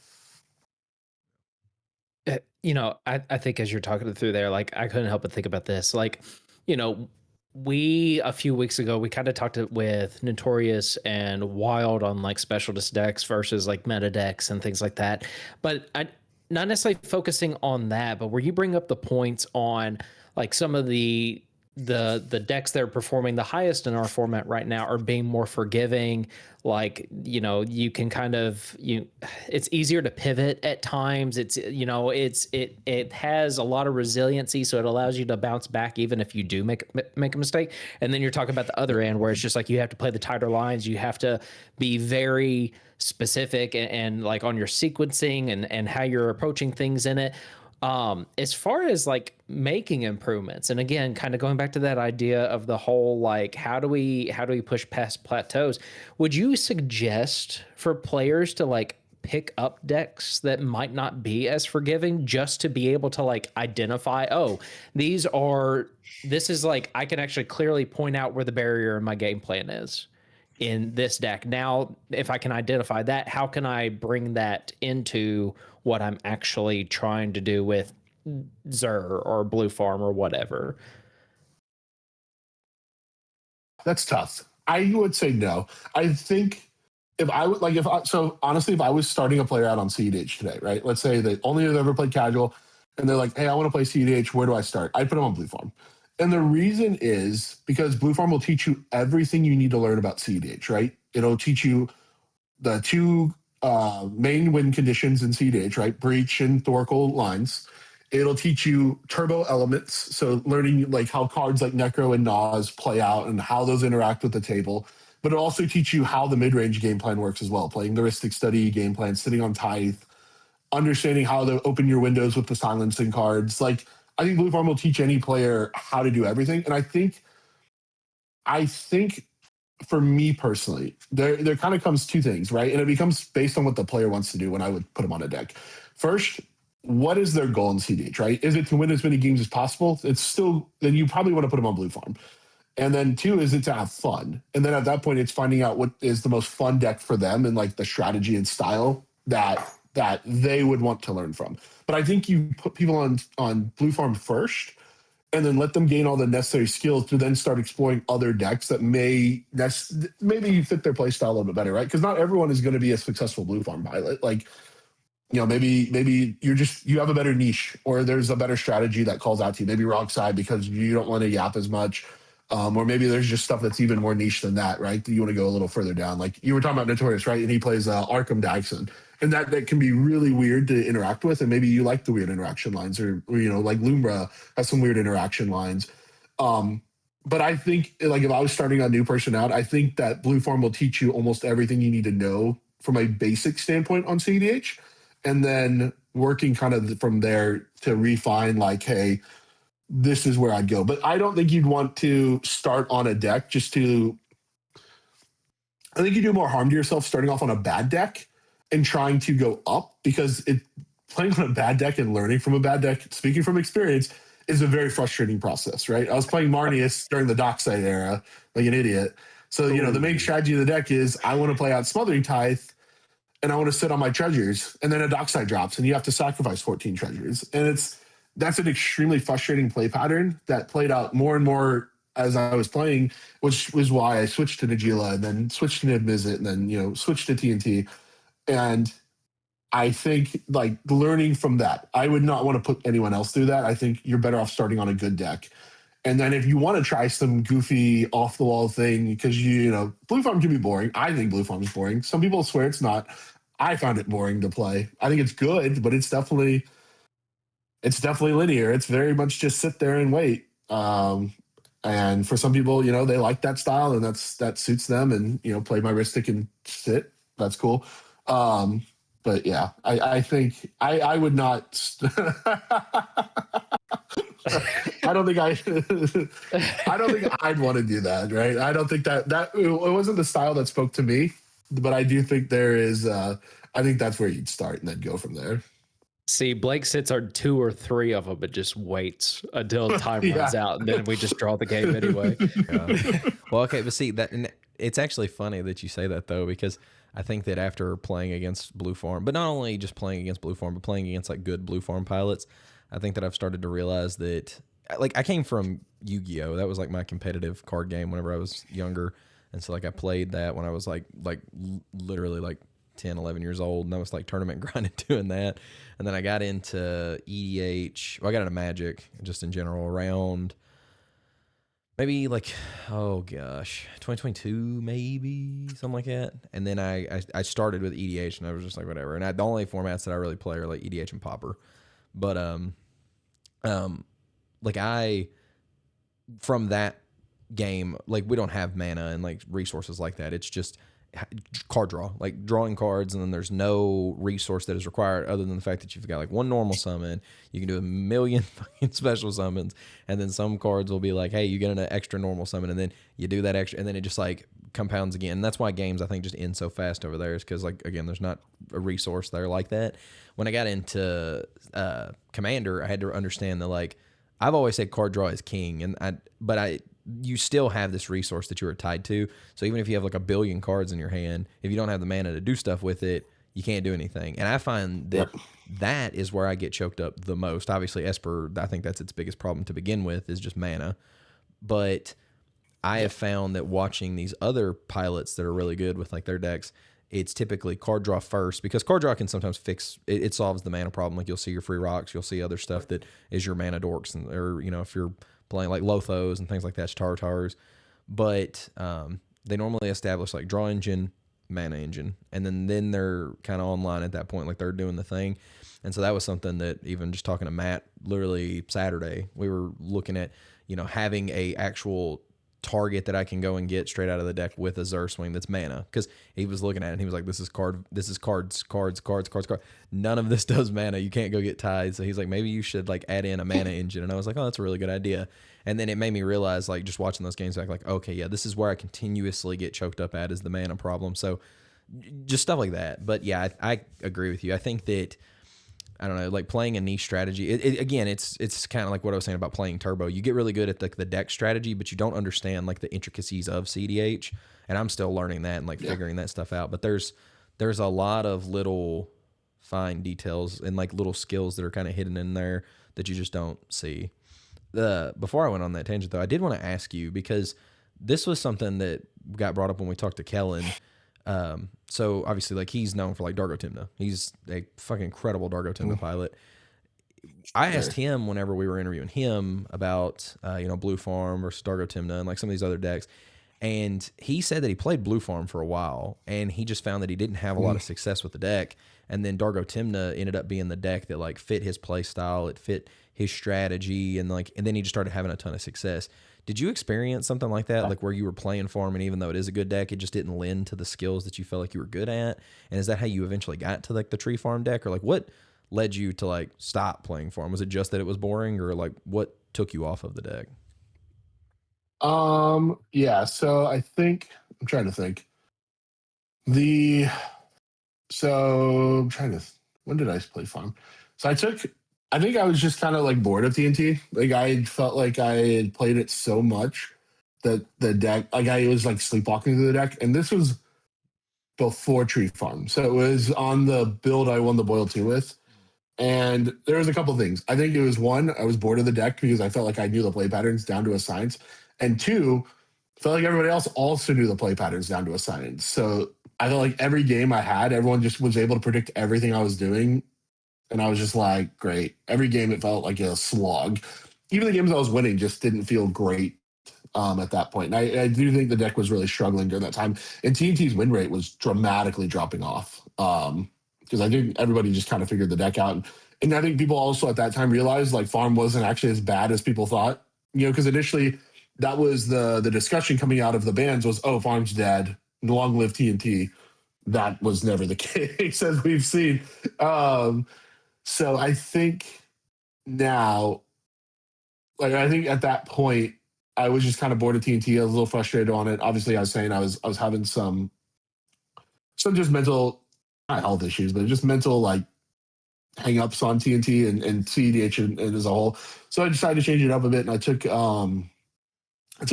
I think as you're talking it through there, like, I couldn't help but think about this. Like, a few weeks ago, we kind of talked with Notorious and Wild on like specialist decks versus like meta decks and things like that. But not necessarily focusing on that, but where you bring up the points on like some of the decks that are performing the highest in our format right now are being more forgiving. Like, you can kind of, it's easier to pivot at times. It has a lot of resiliency, so it allows you to bounce back even if you do make a mistake. And then you're talking about the other end where it's just like you have to play the tighter lines. You have to be very specific and like on your sequencing and how you're approaching things in it. As far as like making improvements, and again, kind of going back to that idea of the whole, like, how do we push past plateaus? Would you suggest for players to like pick up decks that might not be as forgiving, just to be able to like identify, oh, this is like, I can actually clearly point out where the barrier in my game plan is in this deck. Now, if I can identify that, how can I bring that into what I'm actually trying to do with Xur or Blue Farm or whatever? That's tough. I would say no. I think so honestly, if I was starting a player out on cEDH today, right? Let's say they only have ever played casual and they're like, hey, I want to play cEDH. Where do I start? I'd put them on Blue Farm. And the reason is because Blue Farm will teach you everything you need to learn about cEDH, right? It'll teach you the two main win conditions in cEDH, right? Breach and Thoracle lines. It'll teach you turbo elements, so learning like how cards like Necro and Nas play out and how those interact with the table. But it'll also teach you how the mid-range game plan works as well, playing the Rhystic Study game plan, sitting on Tithe, understanding how to open your windows with the silencing cards. Like, I think Blue Farm will teach any player how to do everything. And I think for me personally, there kind of comes two things, right? And it becomes based on what the player wants to do when I would put them on a deck. First, what is their goal in cEDH, right? Is it to win as many games as possible? Then you probably want to put them on Blue Farm. And then two, is it to have fun? And then at that point, it's finding out what is the most fun deck for them and like the strategy and style that they would want to learn from. But I think you put people on Blue Farm first, and then let them gain all the necessary skills to then start exploring other decks that maybe fit their play style a little bit better, right? Because not everyone is going to be a successful Blue Farm pilot. Like, maybe you have a better niche, or there's a better strategy that calls out to you. Maybe Rock Side because you don't want to yap as much. Or maybe there's just stuff that's even more niche than that, right? You want to go a little further down. Like you were talking about Notorious, right? And he plays Arkham Daxon. And that can be really weird to interact with. And maybe you like the weird interaction lines, or like Lumbra has some weird interaction lines. But I think, like, if I was starting a new person out, I think that Blue Farm will teach you almost everything you need to know from a basic standpoint on cEDH. And then working kind of from there to refine, like, hey, this is where I'd go. But I don't think you'd want to start on a deck I think you do more harm to yourself starting off on a bad deck and trying to go up, because playing on a bad deck and learning from a bad deck, speaking from experience, is a very frustrating process, right? I was playing Marnius during the Dockside era, like an idiot. So, the main strategy of the deck is I want to play out Smothering Tithe, and I want to sit on my treasures, and then a dockside drops, and you have to sacrifice 14 treasures, and that's an extremely frustrating play pattern that played out more and more as I was playing, which was why I switched to Nagila and then switched to Niv-Mizzet and then switched to TNT, and I think like learning from that, I would not want to put anyone else through that. I think you're better off starting on a good deck. And then if you want to try some goofy off the wall thing, because Blue Farm can be boring. I think Blue Farm is boring. Some people swear it's not. I found it boring to play. I think it's good, but it's definitely linear. It's very much just sit there and wait. And for some people, they like that style and that suits them. And play my Rhystic and sit. That's cool. But yeah, I think I would not. I don't think I'd want to do that, right? I don't think that it wasn't the style that spoke to me, but I do think there is. I think that's where you'd start and then go from there. See, Blake sits on 2 or 3 of them, but just waits until time runs out, and then we just draw the game anyway. Well, okay, but see that it's actually funny that you say that though, because I think that after playing against Blue Farm, but not only just playing against Blue Farm, but playing against like good Blue Farm pilots, I think that I've started to realize that like I came from Yu-Gi-Oh! That was like my competitive card game whenever I was younger. And so like I played that when I was like literally like 10, 11 years old, and I was like tournament grinding doing that. And then I got into EDH. Well, I got into Magic just in general around maybe like, oh gosh, 2022, maybe something like that. And then I started with EDH, and I was just like, whatever. And the only formats that I really play are like EDH and Pauper. But like from that game, like we don't have mana and like resources like that. It's just card draw, like drawing cards, and then there's no resource that is required other than the fact that you've got like one normal summon. You can do a million fucking special summons, and then some cards will be like, hey, you get an extra normal summon, and then you do that extra, and then it just like compounds again. And that's why games I think just end so fast over there, is because like again, there's not a resource there like that. When I got into Commander, I had to understand that like I've always said card draw is king, but you still have this resource that you are tied to. So even if you have like a billion cards in your hand, if you don't have the mana to do stuff with it, you can't do anything. And I find that that is where I get choked up the most. Obviously, Esper, I think that's its biggest problem to begin with, is just mana. But I have found that watching these other pilots that are really good with like their decks, it's typically card draw first, because card draw can sometimes fix it. It solves the mana problem. Like you'll see your free rocks, you'll see other stuff that is your mana dorks, or if you're playing like Lothos and things like that, Tartars. But they normally establish like draw engine, mana engine, and then they're kind of online at that point, like they're doing the thing. And so that was something that even just talking to Matt, literally Saturday, we were looking at, having a actual target that I can go and get straight out of the deck with a Zur swing that's mana, because he was looking at it and he was like, this is cards. None of this does mana. You can't go get tied. So he's like, maybe you should like add in a mana engine. And I was like, oh, that's a really good idea. And then it made me realize, like just watching those games back, like, okay, yeah, this is where I continuously get choked up at, is the mana problem. So just stuff like that. But yeah, I agree with you. I think that, I don't know, like playing a niche strategy. Again, it's kind of like what I was saying about playing Turbo. You get really good at the deck strategy, but you don't understand like the intricacies of cEDH. And I'm still learning that and like figuring that stuff out. But there's a lot of little fine details and like little skills that are kind of hidden in there that you just don't see. Before I went on that tangent though, I did want to ask you, because this was something that got brought up when we talked to Kellen. So obviously, like he's known for like Dargo Tymna. He's a fucking incredible Dargo Tymna pilot. I asked him whenever we were interviewing him about Blue Farm versus Dargo Tymna and like some of these other decks, and he said that he played Blue Farm for a while and he just found that he didn't have a lot of success with the deck. And then Dargo Tymna ended up being the deck that like fit his play style, it fit his strategy, and then he just started having a ton of success. Did you experience something like that, like where you were playing for him, and even though it is a good deck, it just didn't lend to the skills that you felt like you were good at? And is that how you eventually got to like the Tree Farm deck, or like what led you to like stop playing for him? Was it just that it was boring, or like what took you off of the deck? Yeah. So I think I'm trying to think. When did I play Farm? So I think I was just kind of like bored of TNT. Like I felt like I had played it so much that the deck, like I was like sleepwalking through the deck. And this was before Tree Farm. So it was on the build I won the Boil 2 with. And there was a couple things. I think it was one, I was bored of the deck because I felt like I knew the play patterns down to a science. And two, felt like everybody else also knew the play patterns down to a science. So I felt like every game I had, everyone just was able to predict everything I was doing. And I was just like, great. Every game it felt like a slog. Even the games I was winning just didn't feel great at that point. And I do think the deck was really struggling during that time. And TNT's win rate was dramatically dropping off. Because I think everybody just kind of figured the deck out. And I think people also at that time realized like farm wasn't actually as bad as people thought. You know, because initially that was the discussion coming out of the bans was, oh, farm's dead. Long live TNT. That was never the case as we've seen. So I think now, like I think at that point, I was just kind of bored of TNT. I was a little frustrated on it. Obviously, I was saying I was having some just mental, not health issues, but just mental like hang-ups on TNT and cEDH and as a whole. So I decided to change it up a bit, and I took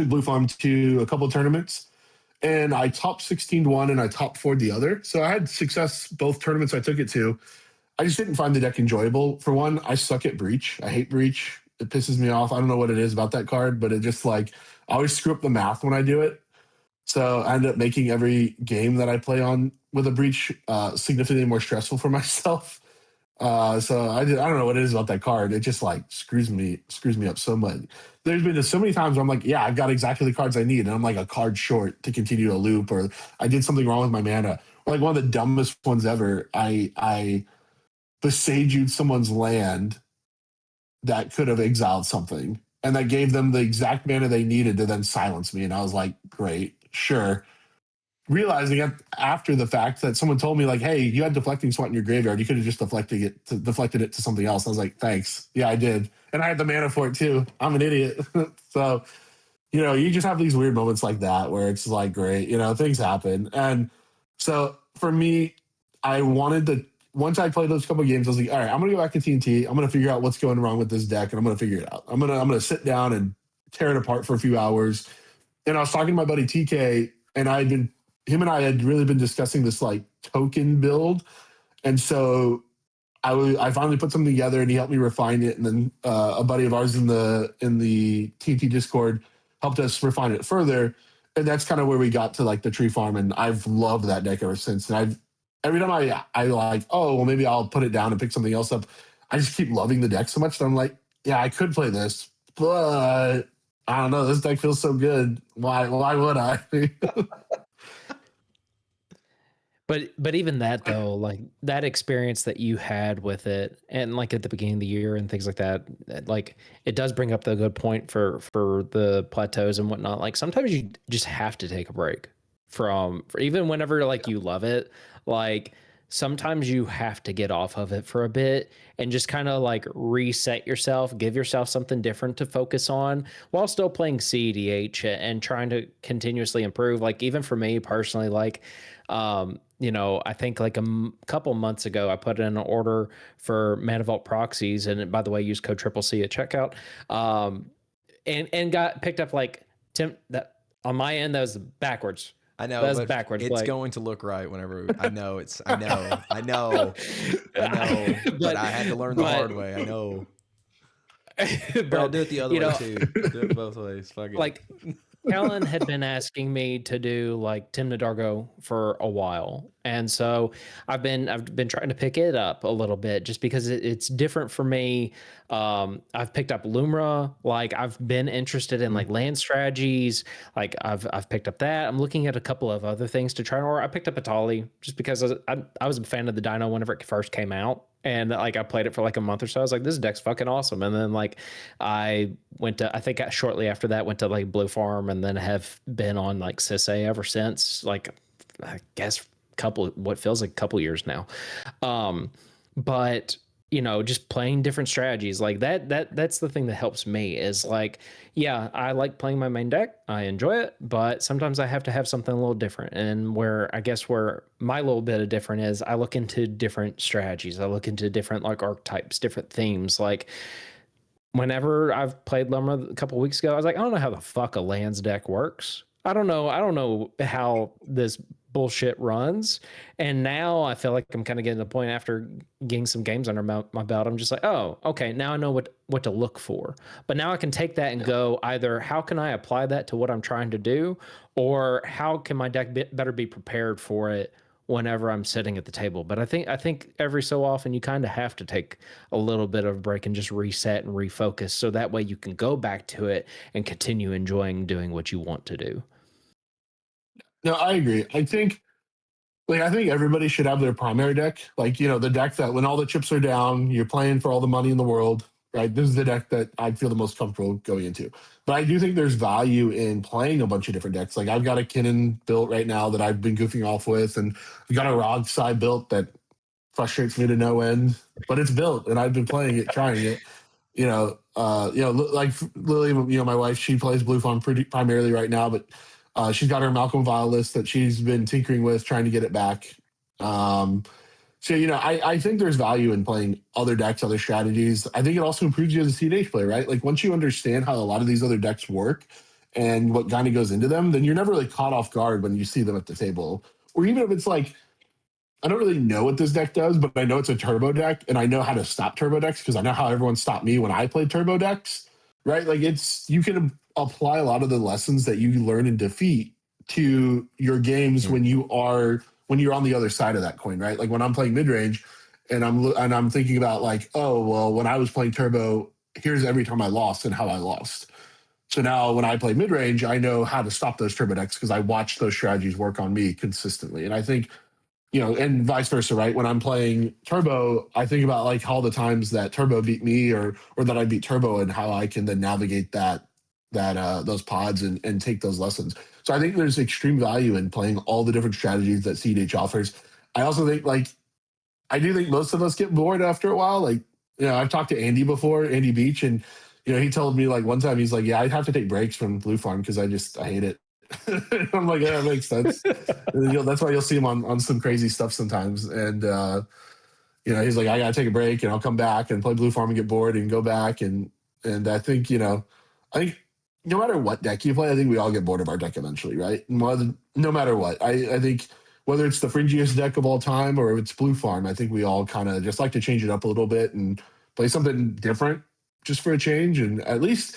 Blue Farm to a couple of tournaments, and I top 16 one and I top 4 the other. So I had success both tournaments I took it to. I just didn't find the deck enjoyable. For one, I suck at Breach. I hate Breach. It pisses me off. I don't know what it is about that card, but it just like I always screw up the math when I do it. So I end up making every game that I play on with a Breach significantly more stressful for myself. So I don't know what it is about that card. It just like screws me up so much. There's been so many times where I'm like, yeah, I've got exactly the cards I need, and I'm like a card short to continue a loop, or I did something wrong with my mana. Or like one of the dumbest ones ever. I besaged someone's land that could have exiled something, and that gave them the exact mana they needed to then silence me. And I was like, great, sure. Realizing after the fact that someone told me like, hey, you had deflecting swat in your graveyard. You could have just deflected it to something else. I was like, thanks. Yeah, I did. And I had the mana for it too. I'm an idiot. So, you know, you just have these weird moments like that where it's like, great, you know, things happen. And so for me, I wanted to, once I played those couple of games, I was like, all right, I'm going to go back to TNT. I'm going to figure out what's going wrong with this deck, and I'm going to figure it out. I'm going to sit down and tear it apart for a few hours. And I was talking to my buddy TK, and him and I had really been discussing this like token build. And so I finally put something together, and he helped me refine it. And then a buddy of ours in the TNT Discord helped us refine it further. And that's kind of where we got to like the tree farm. And I've loved that deck ever since. And every time I like, oh, well, maybe I'll put it down and pick something else up. I just keep loving the deck so much that I'm like, yeah, I could play this, but I don't know. This deck feels so good. Why would I? But even that though, like that experience that you had with it, and like at the beginning of the year and things like that, like it does bring up the good point for the plateaus and whatnot. Like sometimes you just have to take a break from for even whenever like you love it. Like sometimes you have to get off of it for a bit and just kind of like reset yourself, give yourself something different to focus on while still playing cEDH and trying to continuously improve. Like even for me personally, like you know, I think like a couple months ago, I put in an order for Mana Vault proxies, and by the way, use code Triple C at checkout, and got picked up like that on my end. That was backwards. I know, that was but backwards. it's going to look right whenever I know I know, but I had to learn the hard way. I know. But I'll do it the other way too. I'll do it both ways. Fuck it. Like Kellen had been asking me to do like Tymna Dargo for a while, and so I've been trying to pick it up a little bit just because it's different for me. I've picked up Lumra. Like I've been interested in like land strategies. Like I've picked up that. I'm looking at a couple of other things to try. Or I picked up Atali just because I was a fan of the Dino whenever it first came out. And like I played it for like a month or so. I was like, this deck's fucking awesome. And then like I went to, I think shortly after that went to like Blue Farm, and then have been on like Sisay ever since. Like I guess what feels like a couple years now. But you know, just playing different strategies like that's the thing that helps me is like, yeah, I like playing my main deck. I enjoy it, but sometimes I have to have something a little different. And where I guess where my little bit of different is I look into different strategies. I look into different like archetypes, different themes. Like whenever I've played Lumra a couple weeks ago, I was like, I don't know how the fuck a lands deck works. I don't know how this bullshit runs. And now I feel like I'm kind of getting to the point after getting some games under my belt. I'm just like, oh, okay, now I know what to look for. But now I can take that and go either how can I apply that to what I'm trying to do, or how can my deck better be prepared for it whenever I'm sitting at the table. But I think every so often you kind of have to take a little bit of a break and just reset and refocus, so that way you can go back to it and continue enjoying doing what you want to do. No, I agree. I think everybody should have their primary deck. Like, the deck that when all the chips are down, you're playing for all the money in the world, right? This is the deck that I feel the most comfortable going into. But I do think there's value in playing a bunch of different decks. Like, I've got a Kinnan built right now that I've been goofing off with, and I've got a Rog side built that frustrates me to no end, but it's built and I've been playing it, trying it. Like Lily, my wife, she plays Blue Fawn primarily right now, but she's got her Malcolm Vile list that she's been tinkering with, trying to get it back. I think there's value in playing other decks, other strategies. I think it also improves you as a cEDH player, right? Like once you understand how a lot of these other decks work and what kind of goes into them, then you're never really caught off guard when you see them at the table. Or even if it's like, I don't really know what this deck does, but I know it's a turbo deck, and I know how to stop turbo decks because I know how everyone stopped me when I played turbo decks, right? Like you can apply a lot of the lessons that you learn in defeat to your games when you're on the other side of that coin, right? Like when I'm playing mid range, and I'm thinking about like, oh well, when I was playing turbo, here's every time I lost and how I lost. So now when I play mid range, I know how to stop those turbo decks because I watch those strategies work on me consistently, and I think and vice versa, right? When I'm playing Turbo, I think about like all the times that Turbo beat me or that I beat Turbo and how I can then navigate those pods and take those lessons. So I think there's extreme value in playing all the different strategies that cEDH offers. I also think I do think most of us get bored after a while. Like, I've talked to Andy before, Andy Beach, and he told me like one time he's like, yeah, I'd have to take breaks from Blue Farm because I hate it. I'm like, yeah, that makes sense. That's why you'll see him on some crazy stuff sometimes. And he's like, I gotta take a break and I'll come back and play Blue Farm and get bored and go back. And I think, I think no matter what deck you play, I think we all get bored of our deck eventually, right? No matter what. I think whether it's the fringiest deck of all time or if it's Blue Farm, I think we all kind of just like to change it up a little bit and play something different just for a change. And at least,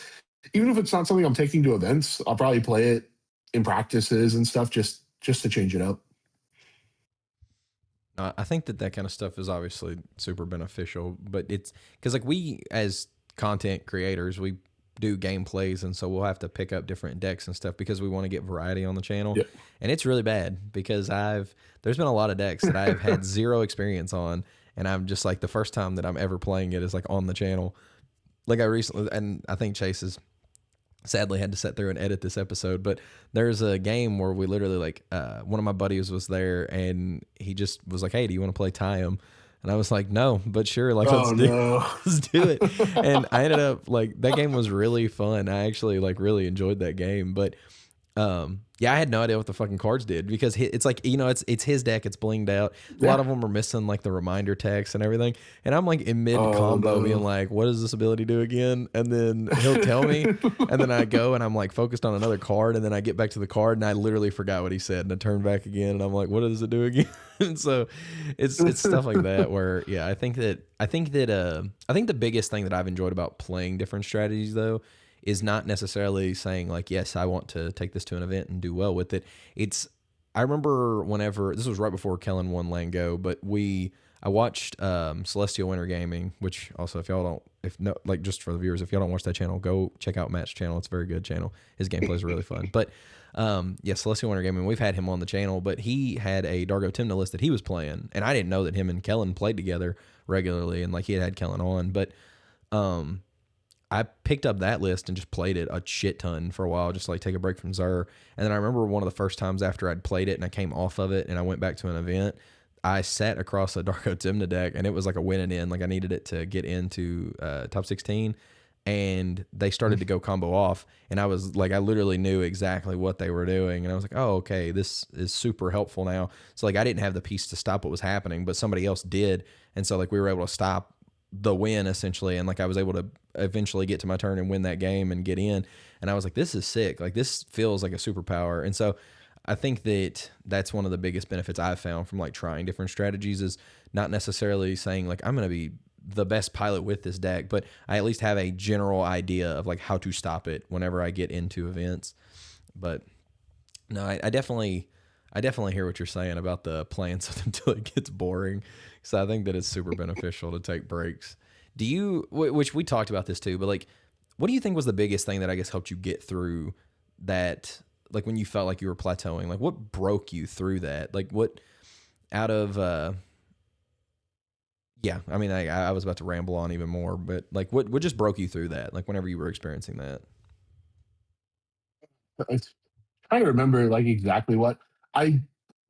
even if it's not something I'm taking to events, I'll probably play it in practices and stuff just to change it up. I think that kind of stuff is obviously super beneficial, but it's because like we as content creators, we do gameplays, and so we'll have to pick up different decks and stuff because we want to get variety on the channel. Yeah. And it's really bad because there's been a lot of decks that I've had zero experience on, and I'm just like the first time that I'm ever playing it is like on the channel. Like I recently, and I think Chase has sadly had to sit through and edit this episode, but there's a game where we literally like one of my buddies was there and he just was like, hey, do you want to play Tymna? And I was like, no, but sure, like let's do it. And I ended up like that game was really fun. I actually like really enjoyed that game, but yeah, I had no idea what the fucking cards did because it's like, it's his deck, it's blinged out. A lot of them are missing like the reminder text and everything. And I'm like in mid combo being like, what does this ability do again? And then he'll tell me, and then I go and I'm like focused on another card, and then I get back to the card and I literally forgot what he said, and I turn back again and I'm like, what does it do again? And so it's stuff like that where, yeah, I think the biggest thing that I've enjoyed about playing different strategies though is not necessarily saying like, yes, I want to take this to an event and do well with it. I remember whenever, this was right before Kellen won Lane Go, but I watched Celestial Winter Gaming, which also just for the viewers, if y'all don't watch that channel, go check out Matt's channel. It's a very good channel. His gameplay is really fun. But yeah, Celestial Winter Gaming, we've had him on the channel, but he had a Dargo Tymna list that he was playing, and I didn't know that him and Kellen played together regularly, and like he had Kellen on, but I picked up that list and just played it a shit ton for a while, just like take a break from Xur. And then I remember one of the first times after I'd played it and I came off of it and I went back to an event, I sat across a Darko Tymna deck and it was like a win and in. Like I needed it to get into top 16, and they started to go combo off. And I was like, I literally knew exactly what they were doing. And I was like, oh, okay, this is super helpful now. So like I didn't have the piece to stop what was happening, but somebody else did. And so like we were able to stop the win essentially, and like I was able to eventually get to my turn and win that game and get in, and I was like, this is sick, like this feels like a superpower. And so I think that that's one of the biggest benefits I've found from like trying different strategies is not necessarily saying like I'm going to be the best pilot with this deck, but I at least have a general idea of like how to stop it whenever I get into events. But no, I definitely hear what you're saying about the playing something until it gets boring. So I think that it's super beneficial to take breaks. Do you, which we talked about this too, but like, what do you think was the biggest thing that I guess helped you get through that? Like when you felt like you were plateauing, like what broke you through that? Like what out of, yeah, I mean, I was about to ramble on even more, but like what just broke you through that? Like whenever you were experiencing that? I'm trying to remember like exactly what I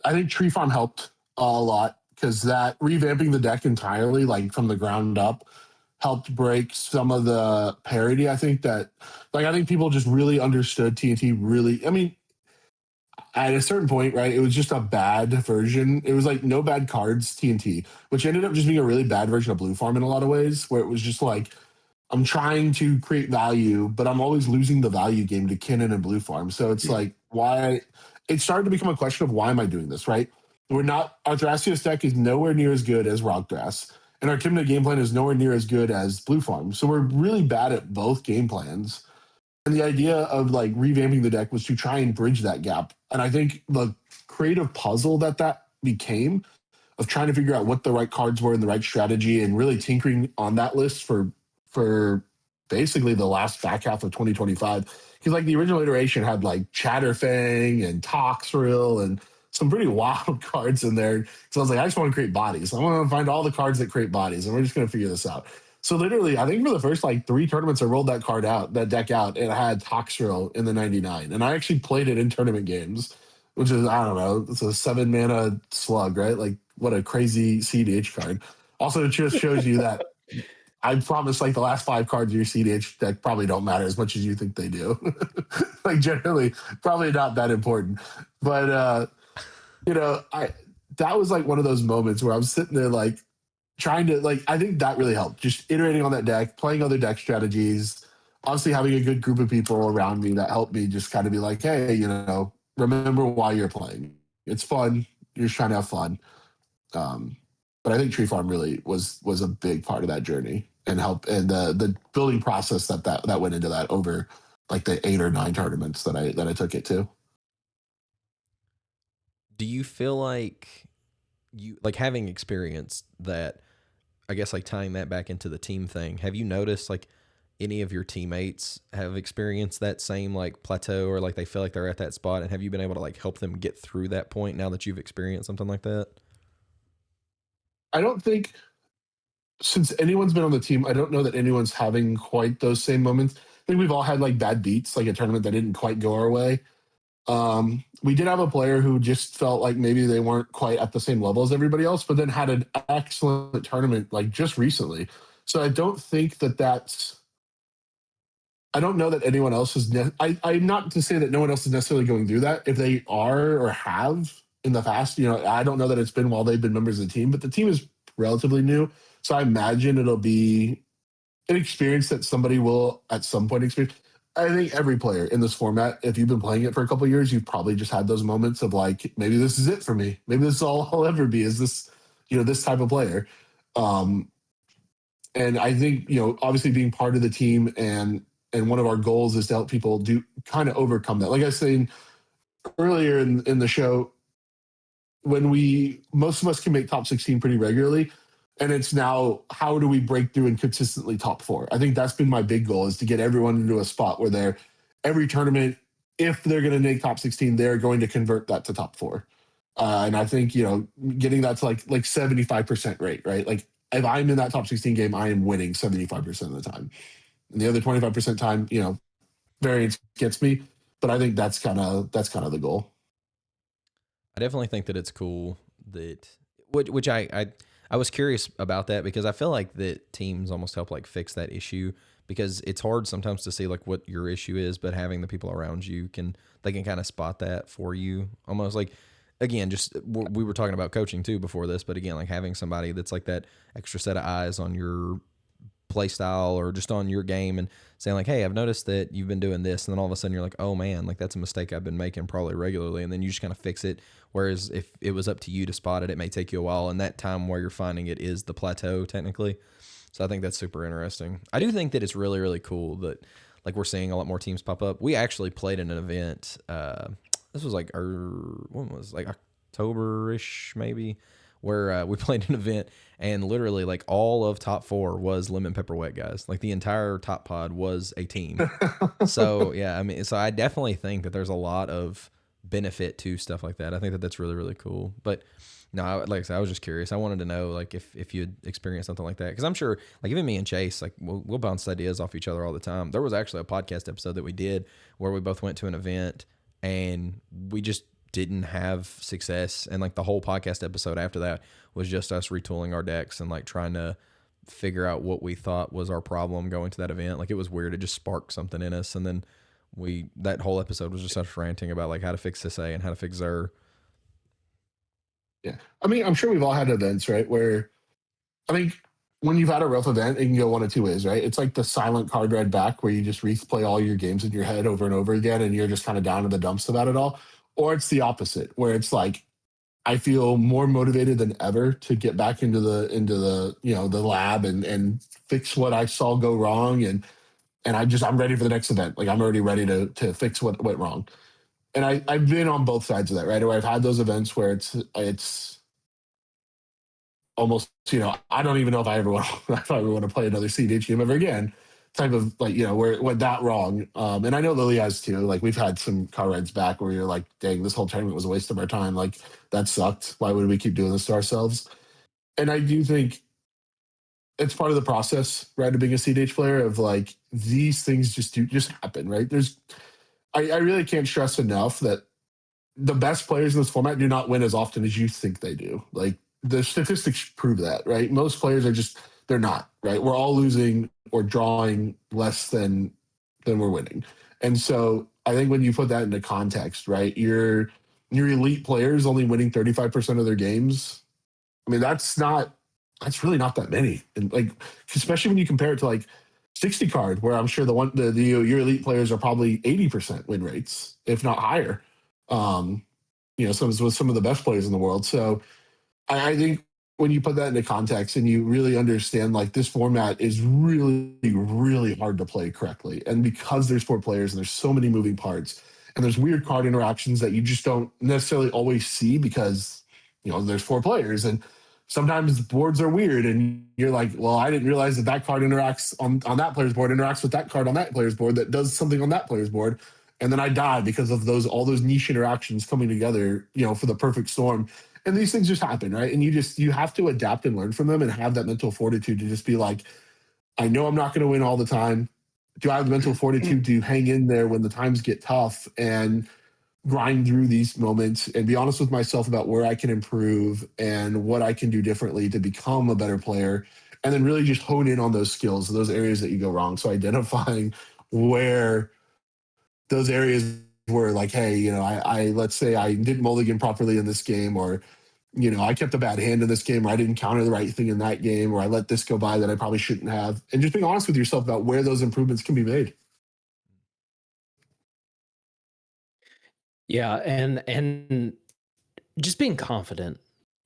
I think Tree Farm helped a lot because that revamping the deck entirely, like from the ground up, helped break some of the parity. I think that like I think people just really understood TNT really. I mean, at a certain point, right, it was just a bad version. It was like no bad cards TNT, which ended up just being a really bad version of Blue Farm in a lot of ways, where it was just like I'm trying to create value, but I'm always losing the value game to Kinnan and Blue Farm. So it's like, why? It started to become a question of why am I doing this, right? We're not, our Thrasios deck is nowhere near as good as Rockgrass, and our Tymna game plan is nowhere near as good as Blue Farm. So we're really bad at both game plans. And the idea of like revamping the deck was to try and bridge that gap. And I think the creative puzzle that became of trying to figure out what the right cards were and the right strategy and really tinkering on that list for basically the last back half of 2025. Because like the original iteration had like Chatterfang and Toxrill and some pretty wild cards in there. So I was like, I just want to create bodies. I want to find all the cards that create bodies, and we're just going to figure this out. So literally, I think for the first like 3 tournaments, I rolled that deck out, and it had Toxrill in the 99, and I actually played it in tournament games, which is I don't know, it's a 7 mana slug, right? Like what a crazy cEDH card. Also, it just shows you that I promise, like the last 5 cards of your cEDH deck probably don't matter as much as you think they do. Like generally, probably not that important. But I that was like one of those moments where I was sitting there like trying to like I think that really helped. Just iterating on that deck, playing other deck strategies, obviously having a good group of people around me that helped me just kind of be like, hey, remember why you're playing. It's fun. You're just trying to have fun. Um, but I think Tree Farm really was a big part of that journey and help and the building process that went into that over like the 8 or 9 tournaments that I took it to. Do you feel like you like having experienced that, I guess like tying that back into the team thing, have you noticed like any of your teammates have experienced that same like plateau or like they feel like they're at that spot, and have you been able to like help them get through that point now that you've experienced something like that? I don't think since anyone's been on the team, I don't know that anyone's having quite those same moments. I think we've all had like bad beats, like a tournament that didn't quite go our way. We did have a player who just felt like maybe they weren't quite at the same level as everybody else, but then had an excellent tournament like just recently. So I don't think that that's. I don't know that anyone else is. I'm not to say that no one else is necessarily going through that. If they are or have in the past, I don't know that it's been while they've been members of the team, but the team is relatively new. So I imagine it'll be an experience that somebody will at some point experience. I think every player in this format, if you've been playing it for a couple of years, you've probably just had those moments of like, maybe this is it for me. Maybe this is all I'll ever be. Is this, this type of player? Um, and I think obviously being part of the team and one of our goals is to help people do kind of overcome that. Like I was saying earlier in the show, when most of us can make top 16 pretty regularly, and it's now how do we break through and consistently top 4. I think that's been my big goal, is to get everyone into a spot where they're every tournament, if they're going to make top 16, they're going to convert that to top 4. And I think getting that to like 75% rate, right? Like if I'm in that top 16 game, I am winning 75% of the time, and the other 25% time variance gets me. But I think that's kind of the goal. I definitely think that it's cool that which I was curious about that because I feel like that teams almost help like fix that issue, because it's hard sometimes to see like what your issue is, but having the people around you they can kind of spot that for you almost like, again, just we were talking about coaching too before this, but again, like having somebody that's like that extra set of eyes on your play style or just on your game and saying like, hey, I've noticed that you've been doing this. And then all of a sudden you're like, oh man, like that's a mistake I've been making probably regularly. And then you just kind of fix it. Whereas if it was up to you to spot it, it may take you a while. And that time where you're finding it is the plateau technically. So I think that's super interesting. I do think that it's really, really cool that like we're seeing a lot more teams pop up. We actually played in an event. This was like, when was like October-ish maybe, where we played an event and literally like all of top 4 was lemon pepper wet guys. Like the entire top pod was a team. So yeah, I mean, so I definitely think that there's a lot of benefit to stuff like that. I think that that's really, really cool. But no, like I said, I was just curious. I wanted to know like if you'd experienced something like that, because I'm sure like even me and Chase, like we'll bounce ideas off each other all the time. There was actually a podcast episode that we did where we both went to an event and we just didn't have success, and like the whole podcast episode after that was just us retooling our decks and like trying to figure out what we thought was our problem going to that event. Like it was weird. It just sparked something in us, and then that whole episode was just us ranting about like how to fix this and how to fix Zer. Yeah. I mean, I'm sure we've all had events, right? Where I think when you've had a rough event, it can go one of two ways, right? It's like the silent card read back where you just replay all your games in your head over and over again and you're just kind of down in the dumps about it all. Or it's the opposite, where it's like, I feel more motivated than ever to get back into the the lab and fix what I saw go wrong and I'm ready for the next event. Like I'm already ready to fix what went wrong. And I've been on both sides of that, right? Where I've had those events where it's almost, I don't even know if I ever want to play another cEDH game ever again. Type of like, where it went that wrong. And I know Lily has too. Like we've had some car rides back where you're like, dang, this whole tournament was a waste of our time. Like that sucked. Why would we keep doing this to ourselves? And I do think it's part of the process, right? Of being a cEDH player of like these things just happen, right? I really can't stress enough that the best players in this format do not win as often as you think they do. Like the statistics prove that, right? Most players they're not, right? We're all losing or drawing less than we're winning. And so I think when you put that into context, right, your elite players only winning 35% of their games. I mean, that's really not that many. And like, especially when you compare it to like 60 card, where I'm sure your elite players are probably 80% win rates, if not higher. With some of the best players in the world. So I think when you put that into context and you really understand like this format is really, really hard to play correctly. And because there's 4 players and there's so many moving parts and there's weird card interactions that you just don't necessarily always see because, there's 4 players and sometimes boards are weird and you're like, well, I didn't realize that card interacts on that player's board, interacts with that card on that player's board that does something on that player's board. And then I die because of all those niche interactions coming together, for the perfect storm. And these things just happen, right? And you have to adapt and learn from them and have that mental fortitude to just be like, I know I'm not going to win all the time. Do I have the mental fortitude to hang in there when the times get tough and grind through these moments and be honest with myself about where I can improve and what I can do differently to become a better player? And then really just hone in on those skills, those areas that you go wrong. So identifying where those areas were like, hey, I let's say I didn't mulligan properly in this game, or, I kept a bad hand in this game, or I didn't counter the right thing in that game, or I let this go by that I probably shouldn't have. And just being honest with yourself about where those improvements can be made. Yeah, and just being confident,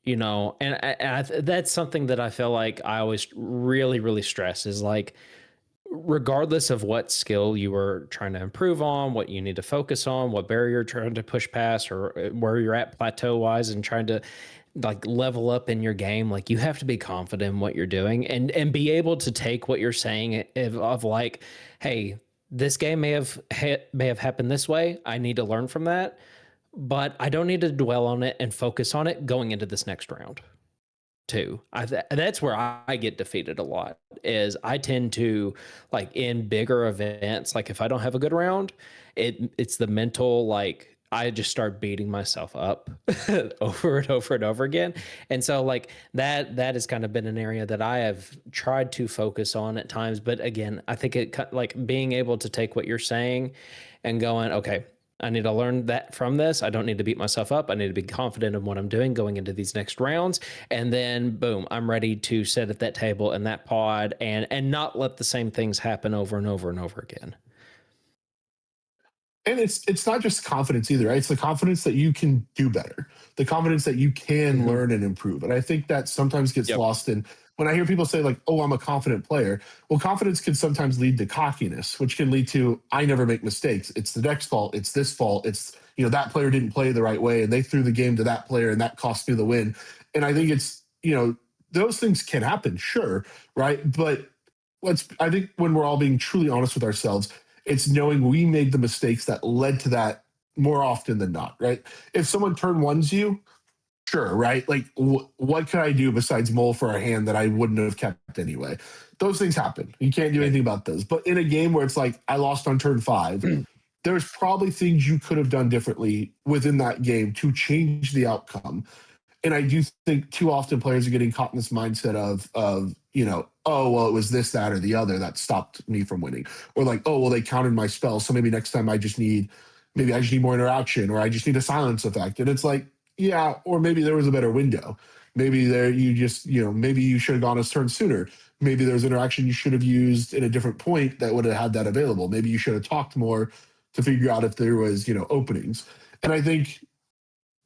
that's something that I feel like I always really, really stress is like, regardless of what skill you were trying to improve on, what you need to focus on, what barrier you're trying to push past, or where you're at plateau wise and trying to like level up in your game, like you have to be confident in what you're doing and be able to take what you're saying of like, hey, this game may have happened this way. I need to learn from that, but I don't need to dwell on it and focus on it going into this next round too. That's where I get defeated a lot is I tend to like in bigger events, like if I don't have a good round, it's the mental, like I just start beating myself up over and over and over again. And so like that has kind of been an area that I have tried to focus on at times. But again, I think like being able to take what you're saying and going, okay, I need to learn that from this. I don't need to beat myself up. I need to be confident in what I'm doing going into these next rounds. And then boom, I'm ready to sit at that table in that pod and not let the same things happen over and over and over again. And it's not just confidence either, right? It's the confidence that you can do better, the confidence that you can learn and improve. And I think that sometimes gets lost in when I hear people say like, "Oh, I'm a confident player." Well, confidence can sometimes lead to cockiness, which can lead to I never make mistakes. It's the next fault. It's this fault. It's that player didn't play the right way and they threw the game to that player and that cost me the win. And I think it's those things can happen, sure, right? But I think when we're all being truly honest with ourselves, it's knowing we made the mistakes that led to that more often than not, right? If someone turn ones you, sure, right? Like, what could I do besides mull for a hand that I wouldn't have kept anyway? Those things happen. You can't do anything about those. But in a game where it's like, I lost on turn 5, there's probably things you could have done differently within that game to change the outcome. And I do think too often players are getting caught in this mindset of oh well, it was this, that, or the other that stopped me from winning, or like, oh well, they countered my spell, so maybe next time I just need more interaction, or I just need a silence effect. And it's like, yeah, or maybe there was a better window. Maybe there you just maybe you should have gone a turn sooner. Maybe there's interaction you should have used at a different point that would have had that available. Maybe you should have talked more to figure out if there was openings. And I think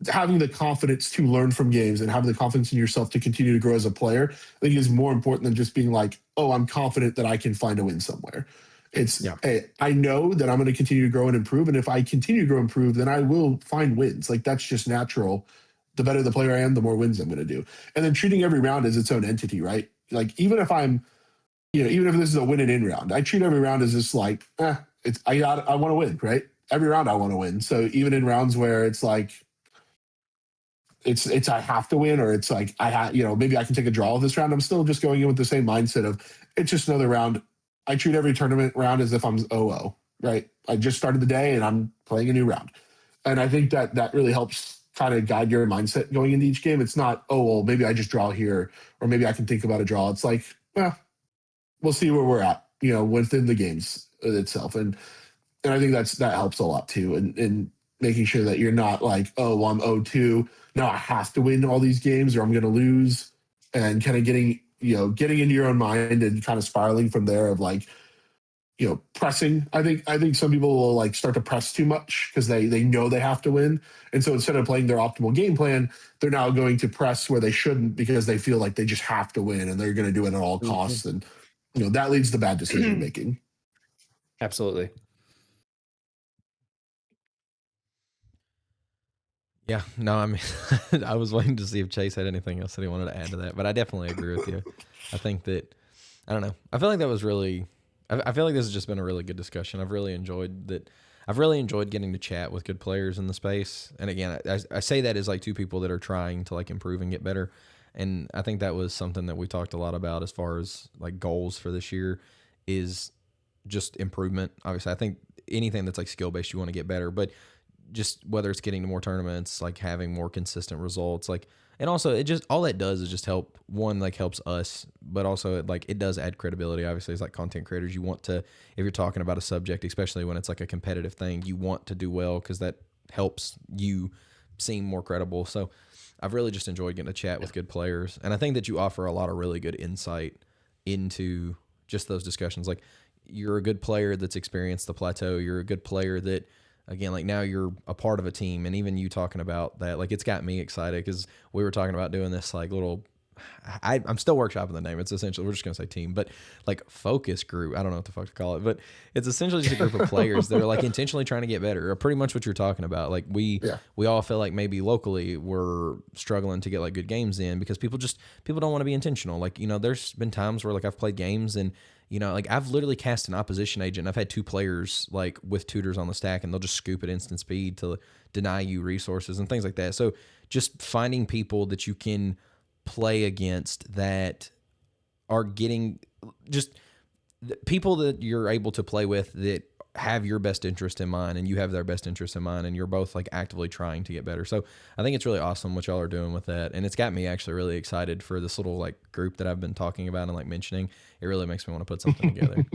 having the confidence to learn from games and having the confidence in yourself to continue to grow as a player, I think is more important than just being like, oh, I'm confident that I can find a win somewhere. It's, hey, I know that I'm going to continue to grow and improve. And if I continue to grow and improve, then I will find wins. Like, that's just natural. The better the player I am, the more wins I'm going to do. And then treating every round as its own entity, right? Like, even if this is a win and in round, I treat every round as just like, I want to win, right? Every round I want to win. So even in rounds where it's like, it's I have to win, or it's like maybe I can take a draw this round, I'm still just going in with the same mindset of it's just another round. I treat every tournament round as if I'm 0-0, right? I just started the day and I'm playing a new round. And I think that really helps kind of guide your mindset going into each game. It's not, oh well, maybe I just draw here, or maybe I can think about a draw. It's like, well, we'll see where we're at, within the games itself. And I think that helps a lot too. And making sure that you're not like, oh, well, I'm 0-2. Now I have to win all these games or I'm going to lose, and kind of getting into your own mind and kind of spiraling from there of like, pressing. I think some people will like start to press too much because they know they have to win. And so instead of playing their optimal game plan, they're now going to press where they shouldn't because they feel like they just have to win and they're going to do it at all costs. And, that leads to bad decision making. Absolutely. Yeah, no, I mean, I was waiting to see if Chase had anything else that he wanted to add to that, but I definitely agree with you. I think that, I don't know, I feel like that was really, I feel like this has just been a really good discussion. I've really enjoyed that. I've really enjoyed getting to chat with good players in the space. And again, I say that as like two people that are trying to like improve and get better. And I think that was something that we talked a lot about as far as like goals for this year is just improvement. Obviously, I think anything that's like skill based, you want to get better, but just whether it's getting to more tournaments, like having more consistent results, like, and also it just, all that does is just help, one, like helps us, but also it does add credibility. Obviously, as like content creators, you want to, if you're talking about a subject, especially when it's like a competitive thing, you want to do well because that helps you seem more credible. So I've really just enjoyed getting to chat with good players. And I think that you offer a lot of really good insight into just those discussions. Like, you're a good player that's experienced the plateau. You're a good player that, again, like now you're a part of a team, and even you talking about that, like, it's got me excited because we were talking about doing this like little, I'm still workshopping the name. It's essentially, we're just going to say team, but like focus group. I don't know what the fuck to call it, but it's essentially just a group of players that are like intentionally trying to get better, or pretty much what you're talking about. Like we all feel like maybe locally we're struggling to get like good games in because people don't want to be intentional. Like, there's been times where like I've played games and, like I've literally cast an opposition agent. I've had two players like with tutors on the stack, and they'll just scoop at instant speed to deny you resources and things like that. So just finding people that you can play against that are getting just people that you're able to play with that have your best interest in mind and you have their best interest in mind, and you're both like actively trying to get better. So I think it's really awesome what y'all are doing with that. And it's got me actually really excited for this little like group that I've been talking about and like mentioning. It really makes me want to put something together.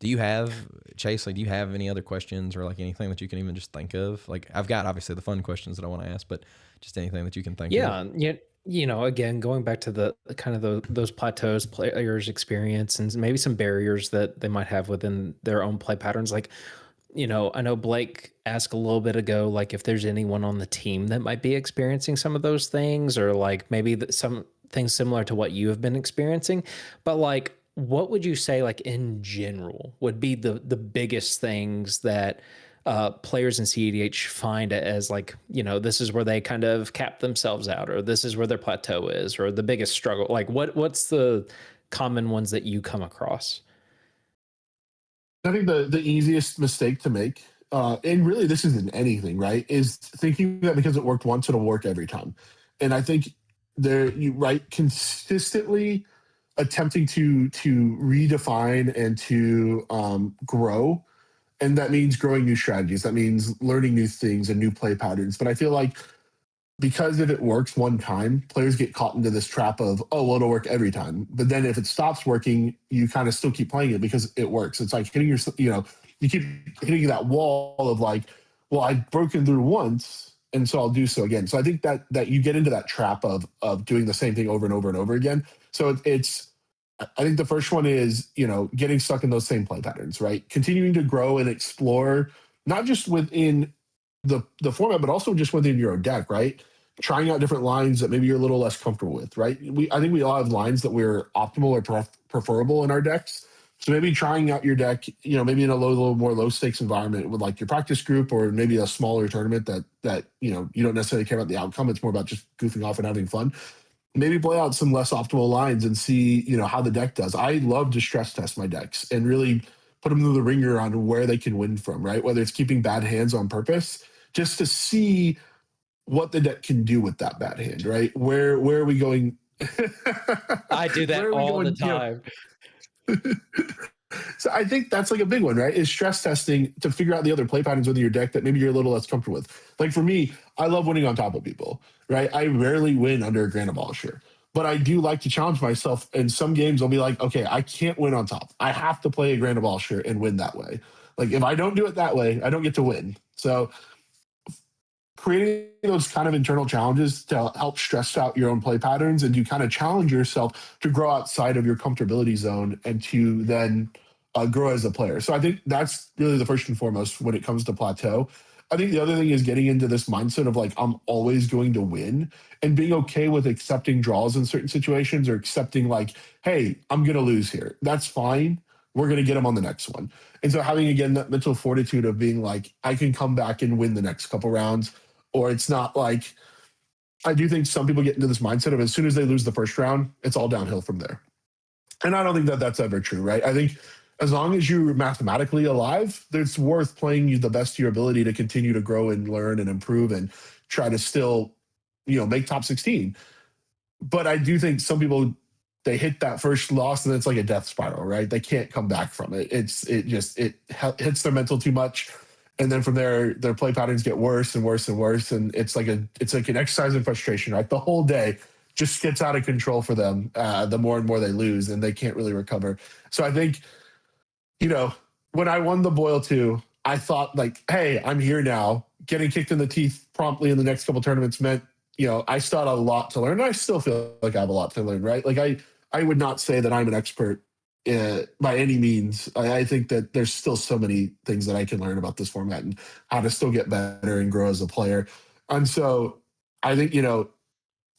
Do you have, Chase, like, do you have any other questions or like anything that you can even just think of? Like, I've got obviously the fun questions that I want to ask, but just anything that you can think of. Yeah, again, going back to the kind of those plateaus players experience and maybe some barriers that they might have within their own play patterns. Like, I know Blake asked a little bit ago, like if there's anyone on the team that might be experiencing some of those things, or like maybe some things similar to what you have been experiencing. But like, what would you say, like in general, would be the biggest things that players in cEDH find as like, this is where they kind of cap themselves out, or this is where their plateau is, or the biggest struggle? Like, what's the common ones that you come across? I think the easiest mistake to make, and really this isn't anything, right, is thinking that because it worked once, it'll work every time. And I think consistently attempting to redefine and to grow, and that means growing new strategies. That means learning new things and new play patterns. But I feel like because if it works one time, players get caught into this trap of, oh, well, it'll work every time. But then if it stops working, you kind of still keep playing it because it works. It's like hitting you keep hitting that wall of like, well, I've broken through once, and so I'll do so again. So I think that you get into that trap of doing the same thing over and over and over again. So I think the first one is, getting stuck in those same play patterns, right? Continuing to grow and explore, not just within the format, but also just within your own deck, right? Trying out different lines that maybe you're a little less comfortable with, right? I think we all have lines that we're optimal or preferable in our decks. So maybe trying out your deck, maybe in a little more low stakes environment with like your practice group, or maybe a smaller tournament that you don't necessarily care about the outcome. It's more about just goofing off and having fun. Maybe play out some less optimal lines and see, how the deck does. I love to stress test my decks and really put them through the ringer on where they can win from, right? Whether it's keeping bad hands on purpose, just to see what the deck can do with that bad hand, right? Where are we going? I do that all the time. So I think that's like a big one, right? Is stress testing to figure out the other play patterns within your deck that maybe you're a little less comfortable with. Like for me, I love winning on top of people, right? I rarely win under a Grand Abolisher, but I do like to challenge myself. In some games, I'll be like, okay, I can't win on top. I have to play a Grand Abolisher and win that way. Like if I don't do it that way, I don't get to win. So creating those kind of internal challenges to help stress out your own play patterns, and you kind of challenge yourself to grow outside of your comfortability zone and to then grow as a player. So I think that's really the first and foremost when it comes to plateau. I think the other thing is getting into this mindset of like, I'm always going to win, and being okay with accepting draws in certain situations, or accepting like, hey, I'm going to lose here. That's fine. We're going to get them on the next one. And so having, again, that mental fortitude of being like, I can come back and win the next couple rounds. Or it's not like, I do think some people get into this mindset of as soon as they lose the first round, it's all downhill from there. And I don't think that that's ever true, right? I think as long as you're mathematically alive, it's worth playing you the best of your ability to continue to grow and learn and improve and try to still, make top 16. But I do think some people, they hit that first loss and it's like a death spiral, right? They can't come back from it. It hits their mental too much. And then from there, their play patterns get worse and worse and worse. And it's like an exercise in frustration, right? The whole day just gets out of control for them the more and more they lose, and they can't really recover. So I think, when I won the Boil 2, I thought like, hey, I'm here now. Getting kicked in the teeth promptly in the next couple tournaments meant, I still had a lot to learn. And I still feel like I have a lot to learn, right? Like I would not say that I'm an expert by any means. I think that there's still so many things that I can learn about this format and how to still get better and grow as a player. And so I think,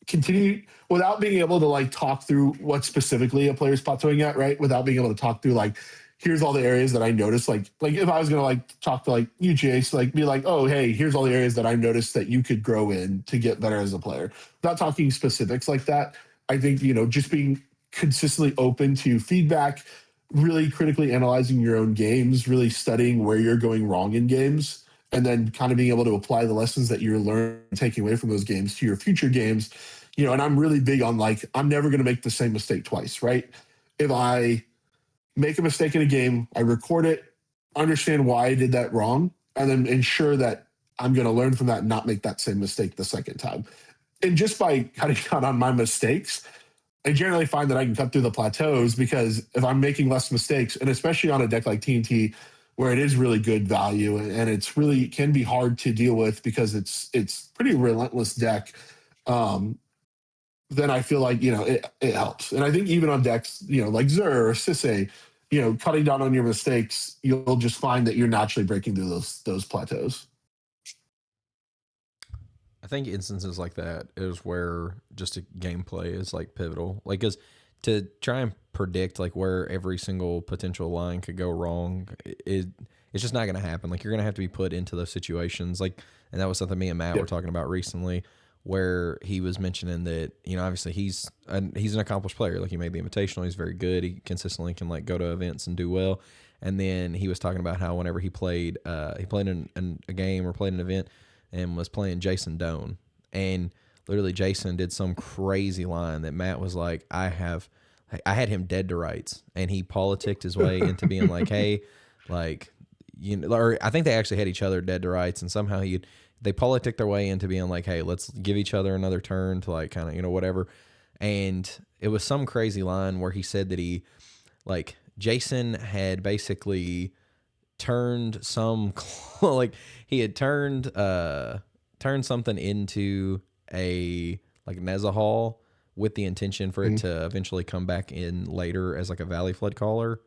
continue without being able to like talk through what specifically a player's plateauing at, right? Without being able to talk through like, here's all the areas that I noticed. Like if I was going to like talk to like you, Jace, like be like, oh, hey, here's all the areas that I noticed that you could grow in to get better as a player. Not talking specifics like that. I think, just being consistently open to feedback, really critically analyzing your own games, really studying where you're going wrong in games, and then kind of being able to apply the lessons that you're learning, taking away from those games to your future games. And I'm really big on like, I'm never going to make the same mistake twice, right? If I make a mistake in a game, I record it, understand why I did that wrong, and then ensure that I'm going to learn from that and not make that same mistake the second time. And just by cutting out on my mistakes, I generally find that I can cut through the plateaus because if I'm making less mistakes, and especially on a deck like TNT, where it is really good value and it's really can be hard to deal with because it's pretty relentless deck. Then I feel like it helps, and I think even on decks like Zur or Sisse, cutting down on your mistakes, you'll just find that you're naturally breaking through those plateaus. I think instances like that is where just a gameplay is like pivotal. Like, cause to try and predict like where every single potential line could go wrong, it's just not going to happen. Like, you're going to have to be put into those situations. Like, and that was something me and Matt were talking about recently, where he was mentioning that obviously he's an accomplished player. Like, he made the Invitational, he's very good. He consistently can like go to events and do well. And then he was talking about how whenever he played in a game or played an event and was playing Jason Doan, and literally Jason did some crazy line that Matt was like, I had him dead to rights, and he politicked his way into being like, hey, like, or I think they actually had each other dead to rights, and somehow they politicked their way into being like, hey, let's give each other another turn to like kind of whatever. And it was some crazy line where he said that like Jason had basically turned some like he had turned something into a like Nezahal with the intention for it to eventually come back in later as like a Valley Flood caller,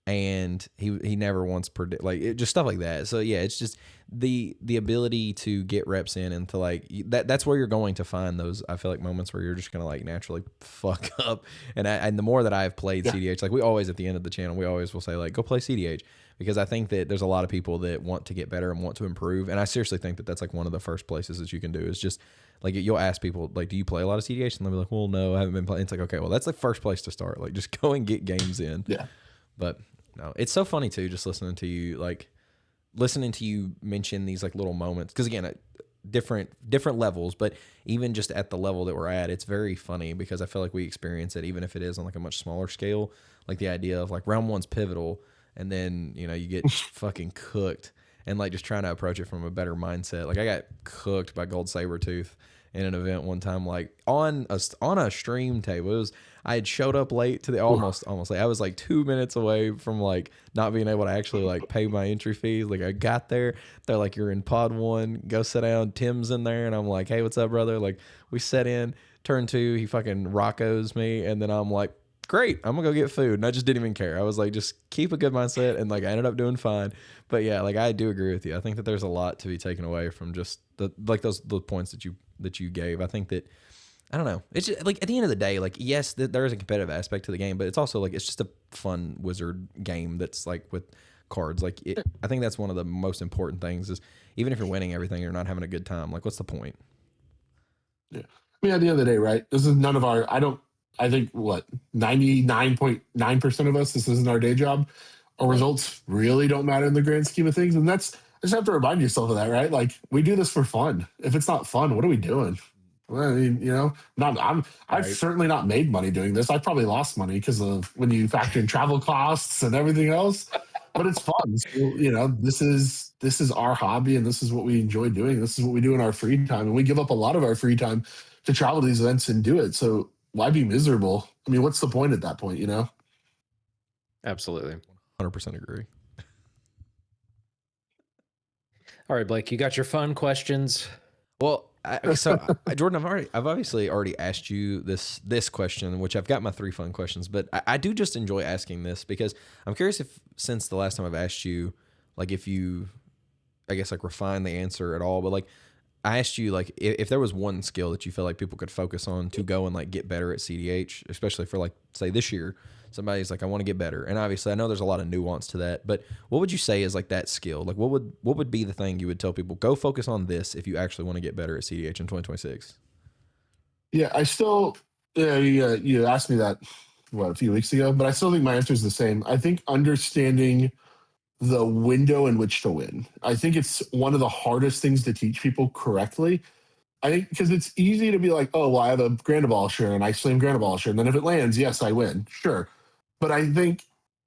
and he never once just stuff like that. So yeah, it's just the ability to get reps in and to like that's where you're going to find those, I feel like, moments where you're just gonna like naturally fuck up. And the more that I've played cEDH, like we always at the end of the channel, we always will say like, go play cEDH, because I think that there's a lot of people that want to get better and want to improve, and I seriously think that that's like one of the first places that you can do is just like, you'll ask people like, do you play a lot of cEDH? And they'll be like, well, no, I haven't been playing. It's like, okay, well, that's the first place to start. Like, just go and get games in. Yeah. But no, it's so funny too, just listening to you mention these like little moments, because again, at different levels, but even just at the level that we're at, it's very funny because I feel like we experience it even if it is on like a much smaller scale. Like the idea of like round one's pivotal, and then you get fucking cooked, and like just trying to approach it from a better mindset. Like, I got cooked by Gold Sabertooth in an event one time, like on a stream table. I had showed up late to the almost late. I was like 2 minutes away from like not being able to actually like pay my entry fees. Like, I got there, they're like, you're in pod 1, go sit down. Tim's in there, and I'm like, hey, what's up, brother? Like, we set in turn 2, he fucking Roccos me, and then I'm like, great, I'm gonna go get food. And I just didn't even care. I was like, just keep a good mindset, and like I ended up doing fine. But yeah, like I do agree with you. I think that there's a lot to be taken away from just the points that you gave. I think that, I don't know, it's just, like, at the end of the day, like, yes, there is a competitive aspect to the game, but it's also like, it's just a fun wizard game that's like with cards. Like, I think that's one of the most important things is, even if you're winning everything, you're not having a good time. Like, what's the point? Yeah. I mean, at the end of the day, right? This is none of our, I think what, 99.9% of us, this isn't our day job. Our results really don't matter in the grand scheme of things. And I just have to remind yourself of that, right? Like, we do this for fun. If it's not fun, what are we doing? Well, I mean, I've certainly not made money doing this. I probably lost money because of when you factor in travel costs and everything else. But it's fun. So, this is our hobby, and this is what we enjoy doing. This is what we do in our free time, and we give up a lot of our free time to travel to these events and do it. So why be miserable? I mean, what's the point at that point? Absolutely. 100% agree. All right, Blake, you got your fun questions. Well, Jordan, I've obviously already asked you this question, which I've got my 3 fun questions, but I do just enjoy asking this because I'm curious if, since the last time I've asked you, like, if you, I guess, like, refine the answer at all. But like, I asked you, like, if there was one skill that you feel like people could focus on to go and like get better at cEDH, especially for like, say, this year, somebody's like, I want to get better. And obviously I know there's a lot of nuance to that, but what would you say is like that skill? Like, what would be the thing you would tell people, go focus on this if you actually want to get better at cEDH in 2026? Yeah, I still, you asked me that, a few weeks ago, but I still think my answer is the same. I think understanding the window in which to win. I think it's one of the hardest things to teach people correctly. I think because it's easy to be like, oh, well, I have a Grand Abolisher and I slam Grand Abolisher, and then if it lands, yes, I win. Sure. But I think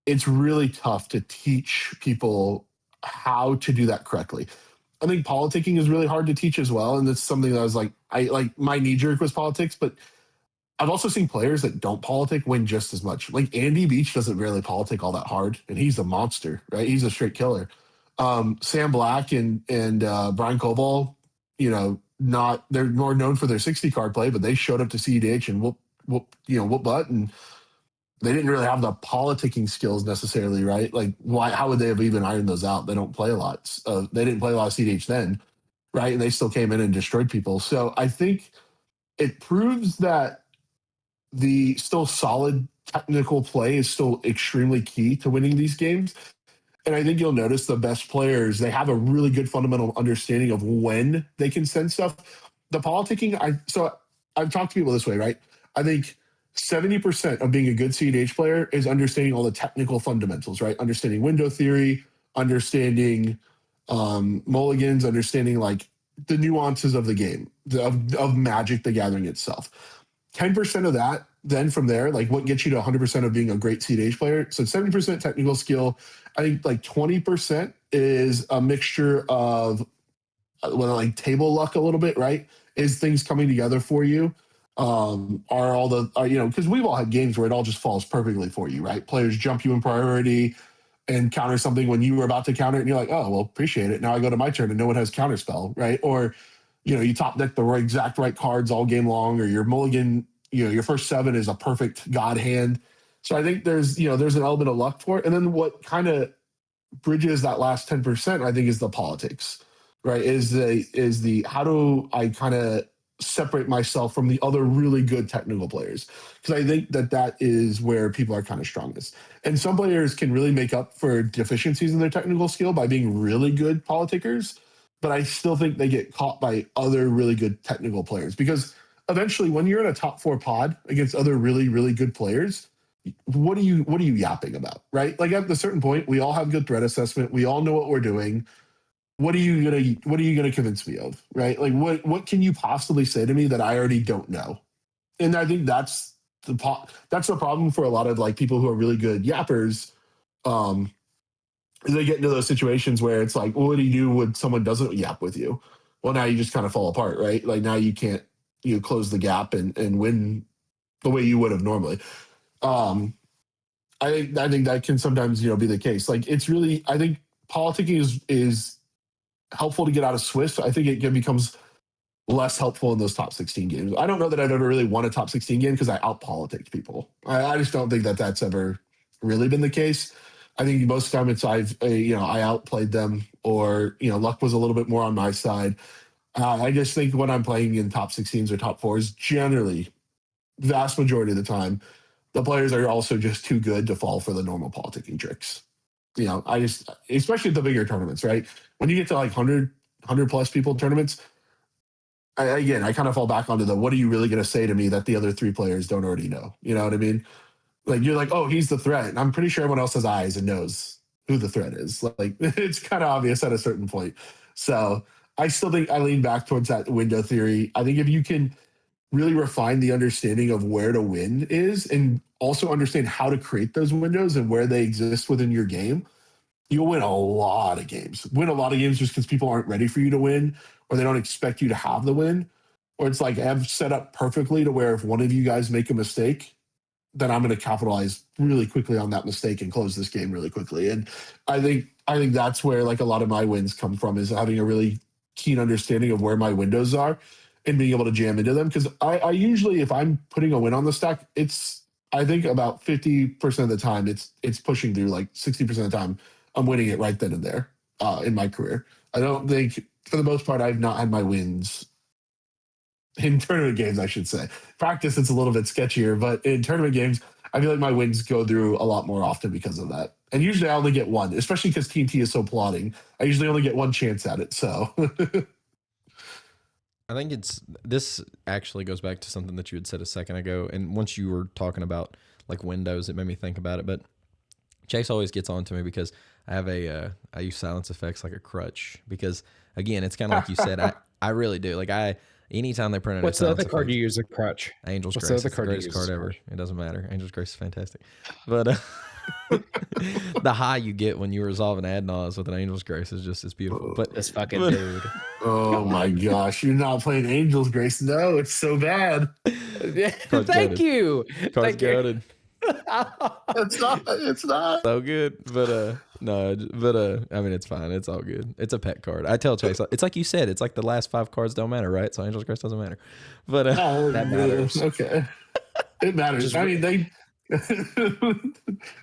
it's really tough to teach people how to do that correctly. I think politicking is really hard to teach as well. And that's something that I was like, my knee jerk was politics, but I've also seen players that don't politic win just as much. Like Andy Beach doesn't really politic all that hard, and he's a monster, right? He's a straight killer. Sam Black and Brian Koval, not they're more known for their 60 card play, but they showed up to cEDH and whoop butt, and they didn't really have the politicking skills necessarily, right? Like, why? How would they have even ironed those out? They don't play a lot. They didn't play a lot of cEDH then, right? And they still came in and destroyed people. So I think it proves that the still solid technical play is still extremely key to winning these games. And I think you'll notice the best players, they have a really good fundamental understanding of when they can send stuff. The politicking, I've talked to people this way, right? I think 70% of being a good cEDH player is understanding all the technical fundamentals, right? Understanding window theory, understanding mulligans, understanding like the nuances of the game, of Magic the Gathering itself. 10% of that, then from there, like what gets you to 100% of being a great cEDH player. So 70% technical skill. I think like 20% is a mixture of like table luck a little bit, right? Is things coming together for you? Because we've all had games where it all just falls perfectly for you, right? Players jump you in priority and counter something when you were about to counter it, and you're like, oh, well, appreciate it. Now I go to my turn and no one has counterspell, right? Or, you top deck the exact right cards all game long, or your mulligan, your first 7 is a perfect god hand. So I think there's an element of luck for it. And then what kind of bridges that last 10%, I think, is the politics, right? Is the how do I kind of separate myself from the other really good technical players? Because I think that is where people are kind of strongest. And some players can really make up for deficiencies in their technical skill by being really good politickers, but I still think they get caught by other really good technical players, because eventually when you're in a top 4 pod against other really, really good players, what are you yapping about, right? Like at a certain point, we all have good threat assessment. We all know what we're doing. What are you gonna convince me of, right? Like what can you possibly say to me that I already don't know? And I think that's the problem for a lot of like people who are really good yappers. They get into those situations where it's like, well, what do you do when someone doesn't yap with you? Well, now you just kind of fall apart, right? Like now you can't close the gap and win the way you would have normally. I think that can sometimes be the case. Like it's really, I think politicking is helpful to get out of Swift. I think it becomes less helpful in those top 16 games. I don't know that I've ever really won a top 16 game because I out-politicked people. I just don't think that that's ever really been the case. I think most of the time it's I outplayed them, or luck was a little bit more on my side. I just think when I'm playing in top 16s or top 4s, generally, vast majority of the time, the players are also just too good to fall for the normal politicking tricks. Especially at the bigger tournaments, right? When you get to like 100 plus people tournaments, I kind of fall back onto what are you really going to say to me that the other 3 players don't already know? You know what I mean? Like you're like, oh, he's the threat, and I'm pretty sure everyone else has eyes and knows who the threat is. Like it's kind of obvious at a certain point. So I still think I lean back towards that window theory. I think if you can really refine the understanding of where to win is, and also understand how to create those windows and where they exist within your game, you'll win a lot of games. Win a lot of games just because people aren't ready for you to win, or they don't expect you to have the win, or it's like have set up perfectly to where if one of you guys make a mistake, then I'm going to capitalize really quickly on that mistake and close this game really quickly. And I think that's where like a lot of my wins come from, is having a really keen understanding of where my windows are and being able to jam into them. Because I usually, if I'm putting a win on the stack, I think about 50% of the time it's pushing through. Like 60% of the time, I'm winning it right then and there in my career. I don't think, for the most part, I've not had my wins in tournament games, I should say. Practice, it's a little bit sketchier, but in tournament games, I feel like my wins go through a lot more often because of that. And usually I only get one, especially because TNT is so plotting. I usually only get one chance at it, so. I think this actually goes back to something that you had said a second ago, and once you were talking about like windows, it made me think about it. But Chase always gets on to me because I have I use silence effects like a crutch, because again, it's kind of like you said, I really do. Like anytime they print out What's a the silence other card effect, you use a crutch? Angel's What's Grace. the other It's the card you greatest use card as a ever. crutch? It doesn't matter. Angel's Grace is fantastic. But the high you get when you resolve an ad nause with an Angel's Grace is just as beautiful. But This fucking dude. Oh my gosh, you're not playing Angel's Grace. No, it's so bad. Thank you. Car's Thank you. goated. It's not. So good, but no, but I mean, it's fine. It's all good. It's a pet card. I tell Chase, it's like you said. It's like the last 5 cards don't matter, right? So Angel's Grace doesn't matter, but That matters. Okay, it matters. Just I mean, they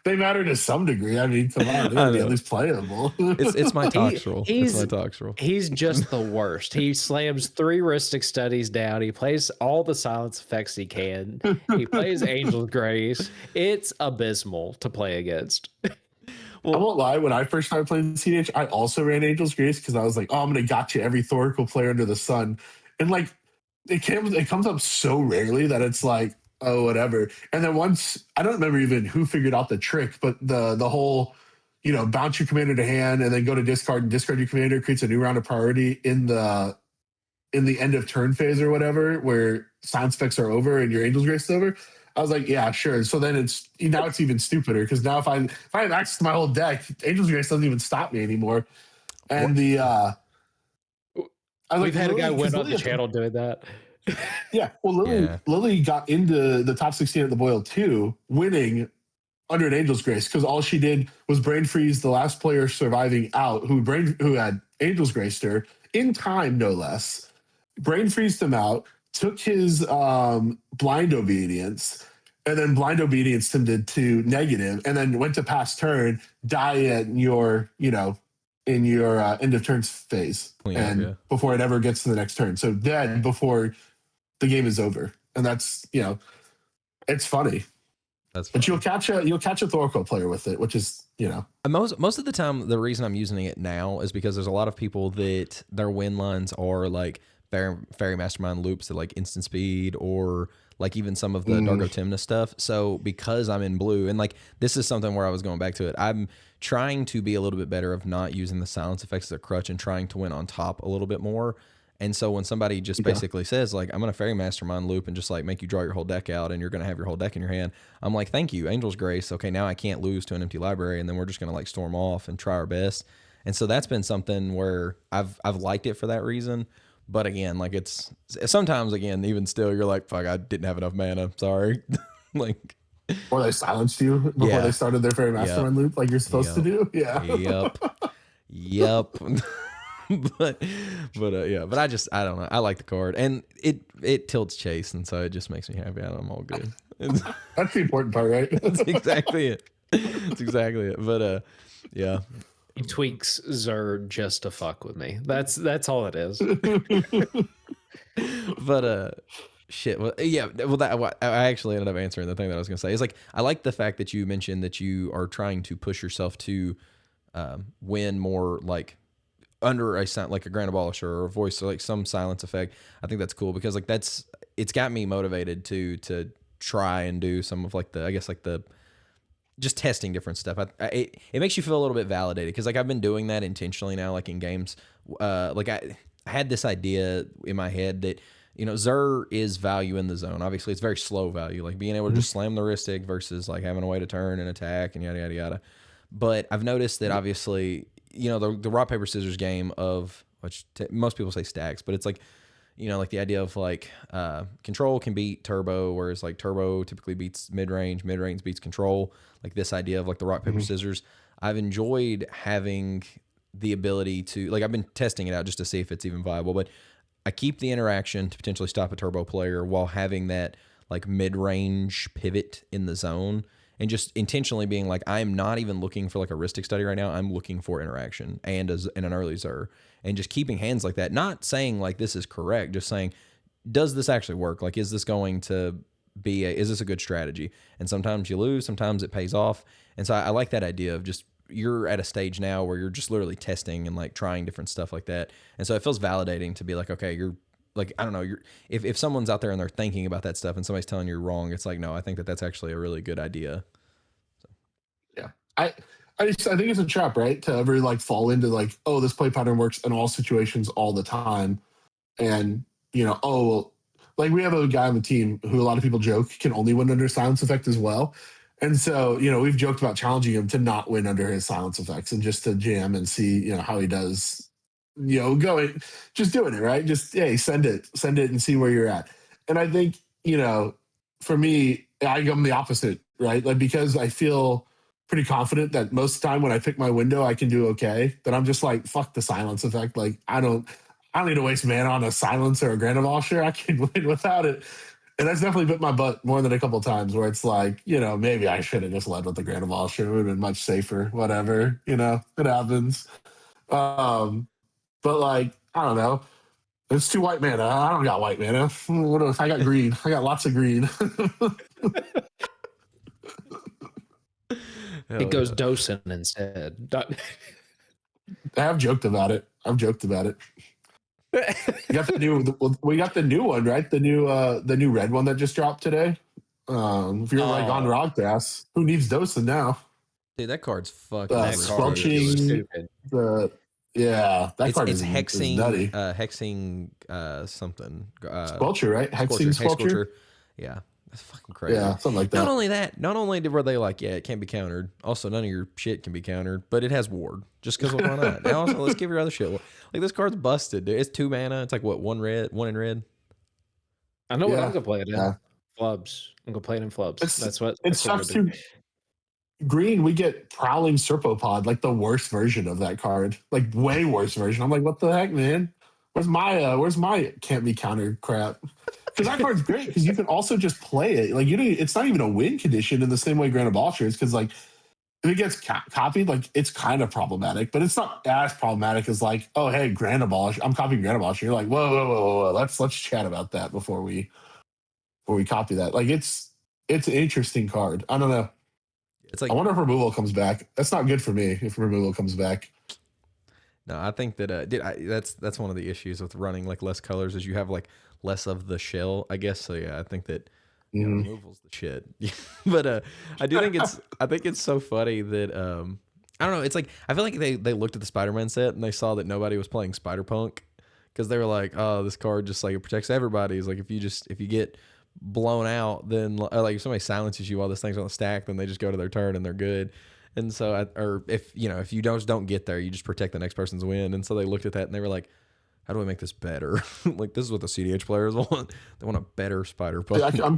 they matter to some degree. I mean, come on, they gotta be at least playable. it's my talk roll. It's my talk roll. He's just the worst. He slams 3 Rhystic Studies down. He plays all the silence effects he can. He plays Angel's Grace. It's abysmal to play against. I won't lie. When I first started playing cEDH, I also ran Angel's Grace because I was like, "Oh, I'm gonna gotcha every Thoracle player under the sun," and like it comes up so rarely that it's like, oh, whatever. And then once I don't remember even who figured out the trick, but the whole, bounce your commander to hand and then go to discard and discard your commander creates a new round of priority in the end of turn phase or whatever, where silence effects are over and your Angel's Grace is over. I was like, yeah, sure. So then it's even stupider because now if I have access to my whole deck, Angel's Grace doesn't even stop me anymore. And we've had a guy win on the channel doing that. Yeah, well, Lily got into the top 16 at the Boil too, winning under an Angel's Grace because all she did was brain freeze the last player surviving out who had Angel's Graced her in time, no less. Brain freezed him out, took his blind obedience, and then blind obedience him to negative, and then went to pass turn, die at your end of turn phase, before it ever gets to the next turn. So dead before the game is over, and that's it's funny. But you'll catch a Thoracle player with it, which is most of the time the reason I'm using it now is because there's a lot of people that their win lines are like Fairy Mastermind loops at like instant speed or like even some of the Dargo Tymna stuff. So because I'm in blue and like this is something where I was going back to it, I'm trying to be a little bit better of not using the silence effects as a crutch and trying to win on top a little bit more. And so when somebody just basically says like, I'm going to Fairy Mastermind loop and just like make you draw your whole deck out and you're going to have your whole deck in your hand, I'm like, thank you, Angel's Grace. Okay, now I can't lose to an empty library, and then we're just going to like storm off and try our best. And so that's been something where I've liked it for that reason. But again, like it's sometimes again, even still, you're like, fuck, I didn't have enough mana. Sorry. Like, or they silenced you before they started their Fairy Mastermind loop like you're supposed to do. Yeah. Yep. but I don't know. I like the card, and it tilts Chase, and so it just makes me happy. I'm all good. That's the important part, right? That's exactly it. That's exactly it. But yeah. He tweaks Zer just to fuck with me. That's all it is. But shit. Well, yeah. Well, I actually ended up answering the thing that I was gonna say. It's like I like the fact that you mentioned that you are trying to push yourself to win more like under a sound like a Grand Abolisher or a voice or like some silence effect. I think that's cool because like it's got me motivated to try and do some of like the just testing different stuff. It makes you feel a little bit validated because like I've been doing that intentionally now, like in games. Like I had this idea in my head that Zer is value in the zone. Obviously, it's very slow value, like being able to just slam the Rhystic versus like having a way to turn and attack and yada yada yada. But I've noticed that obviously the rock paper scissors game of which most people say stacks, but it's like like the idea of like control can beat turbo, whereas like turbo typically beats mid-range beats control. Like this idea of like the rock paper scissors, I've enjoyed having the ability to like I've been testing it out just to see if it's even viable, but I keep the interaction to potentially stop a turbo player while having that like mid-range pivot in the zone. And just intentionally being like, I'm not even looking for like a Rhystic study right now. I'm looking for interaction and in an early Zer. And just keeping hands like that. Not saying like this is correct. Just saying, does this actually work? Like, is this going to be is this a good strategy? And sometimes you lose. Sometimes it pays off. And so I like that idea of just you're at a stage now where you're just literally testing and like trying different stuff like that. And so it feels validating to be like, okay, you're like, I don't know, if someone's out there and they're thinking about that stuff and somebody's telling you you're wrong, it's like, no, I think that's actually a really good idea. So. Yeah. I think it's a trap, right? To ever like fall into like, oh, this play pattern works in all situations all the time. And, like we have a guy on the team who a lot of people joke can only win under silence effect as well. And so, we've joked about challenging him to not win under his silence effects and just to jam and see, how he does. Going, just doing it, right? Just, hey, send it and see where you're at. And I think, you know, for me, I'm the opposite, right? Like because I feel pretty confident that most of the time when I pick my window, I can do okay. That I'm just like, fuck the silence effect. Like I don't need to waste mana on a silence or a Grand Sure, I can win without it. And that's definitely bit my butt more than a couple of times where it's like, maybe I should have just led with the Grand Sure. It would have been much safer. Whatever, it happens. But like, I don't know. It's 2 white mana. I don't got white mana. I got green. I got lots of green. It goes Dosen instead. I've joked about it. We got the new one, right? The new red one that just dropped today. If you're like on Roggrass, who needs Dosen now? Dude, that card's fucking squelching. That card it's is hexing, nutty. Hexing something. Squelcher, right? Hexing Squelcher. Yeah, that's fucking crazy. Yeah, something like that. Not only were they like, yeah, it can't be countered. Also, none of your shit can be countered, but it has ward. Just because why not? And also, let's give your other shit. Like this card's busted. Dude. It's 2 mana. It's like what, one in red. I know what I'm gonna play it in. Flubs. I'm gonna play it in Flubs. That's what it sucks too. Green, we get Prowling Serpopod, like the worst version of that card, like way worse version. I'm like, what the heck, man? Where's my can't be countered crap? Because that card's great because you can also just play it. Like it's not even a win condition in the same way Grand Sure is. Because like if it gets copied, like it's kind of problematic, but it's not as problematic as like, oh hey, Grand Sure, I'm copying Grand Sure. You're like, whoa. Let's chat about that before we copy that. Like it's an interesting card. I don't know. It's like I wonder if removal comes back. That's not good for me if removal comes back. No, I think that that's one of the issues with running like less colors is you have like less of the shell, I guess. So yeah, I think that removal's the shit. But I do think it's so funny that I don't know. It's like I feel like they looked at the Spider-Man set and they saw that nobody was playing Spider-Punk because they were like, oh, this card just like it protects everybody. It's like if you get blown out, then like if somebody silences you while this thing's on the stack, then they just go to their turn and they're good. And so, or if you don't get there, you just protect the next person's win. And so they looked at that and they were like, how do we make this better? Like this is what the CEDH players want. They want a better Spider-Punk. Yeah,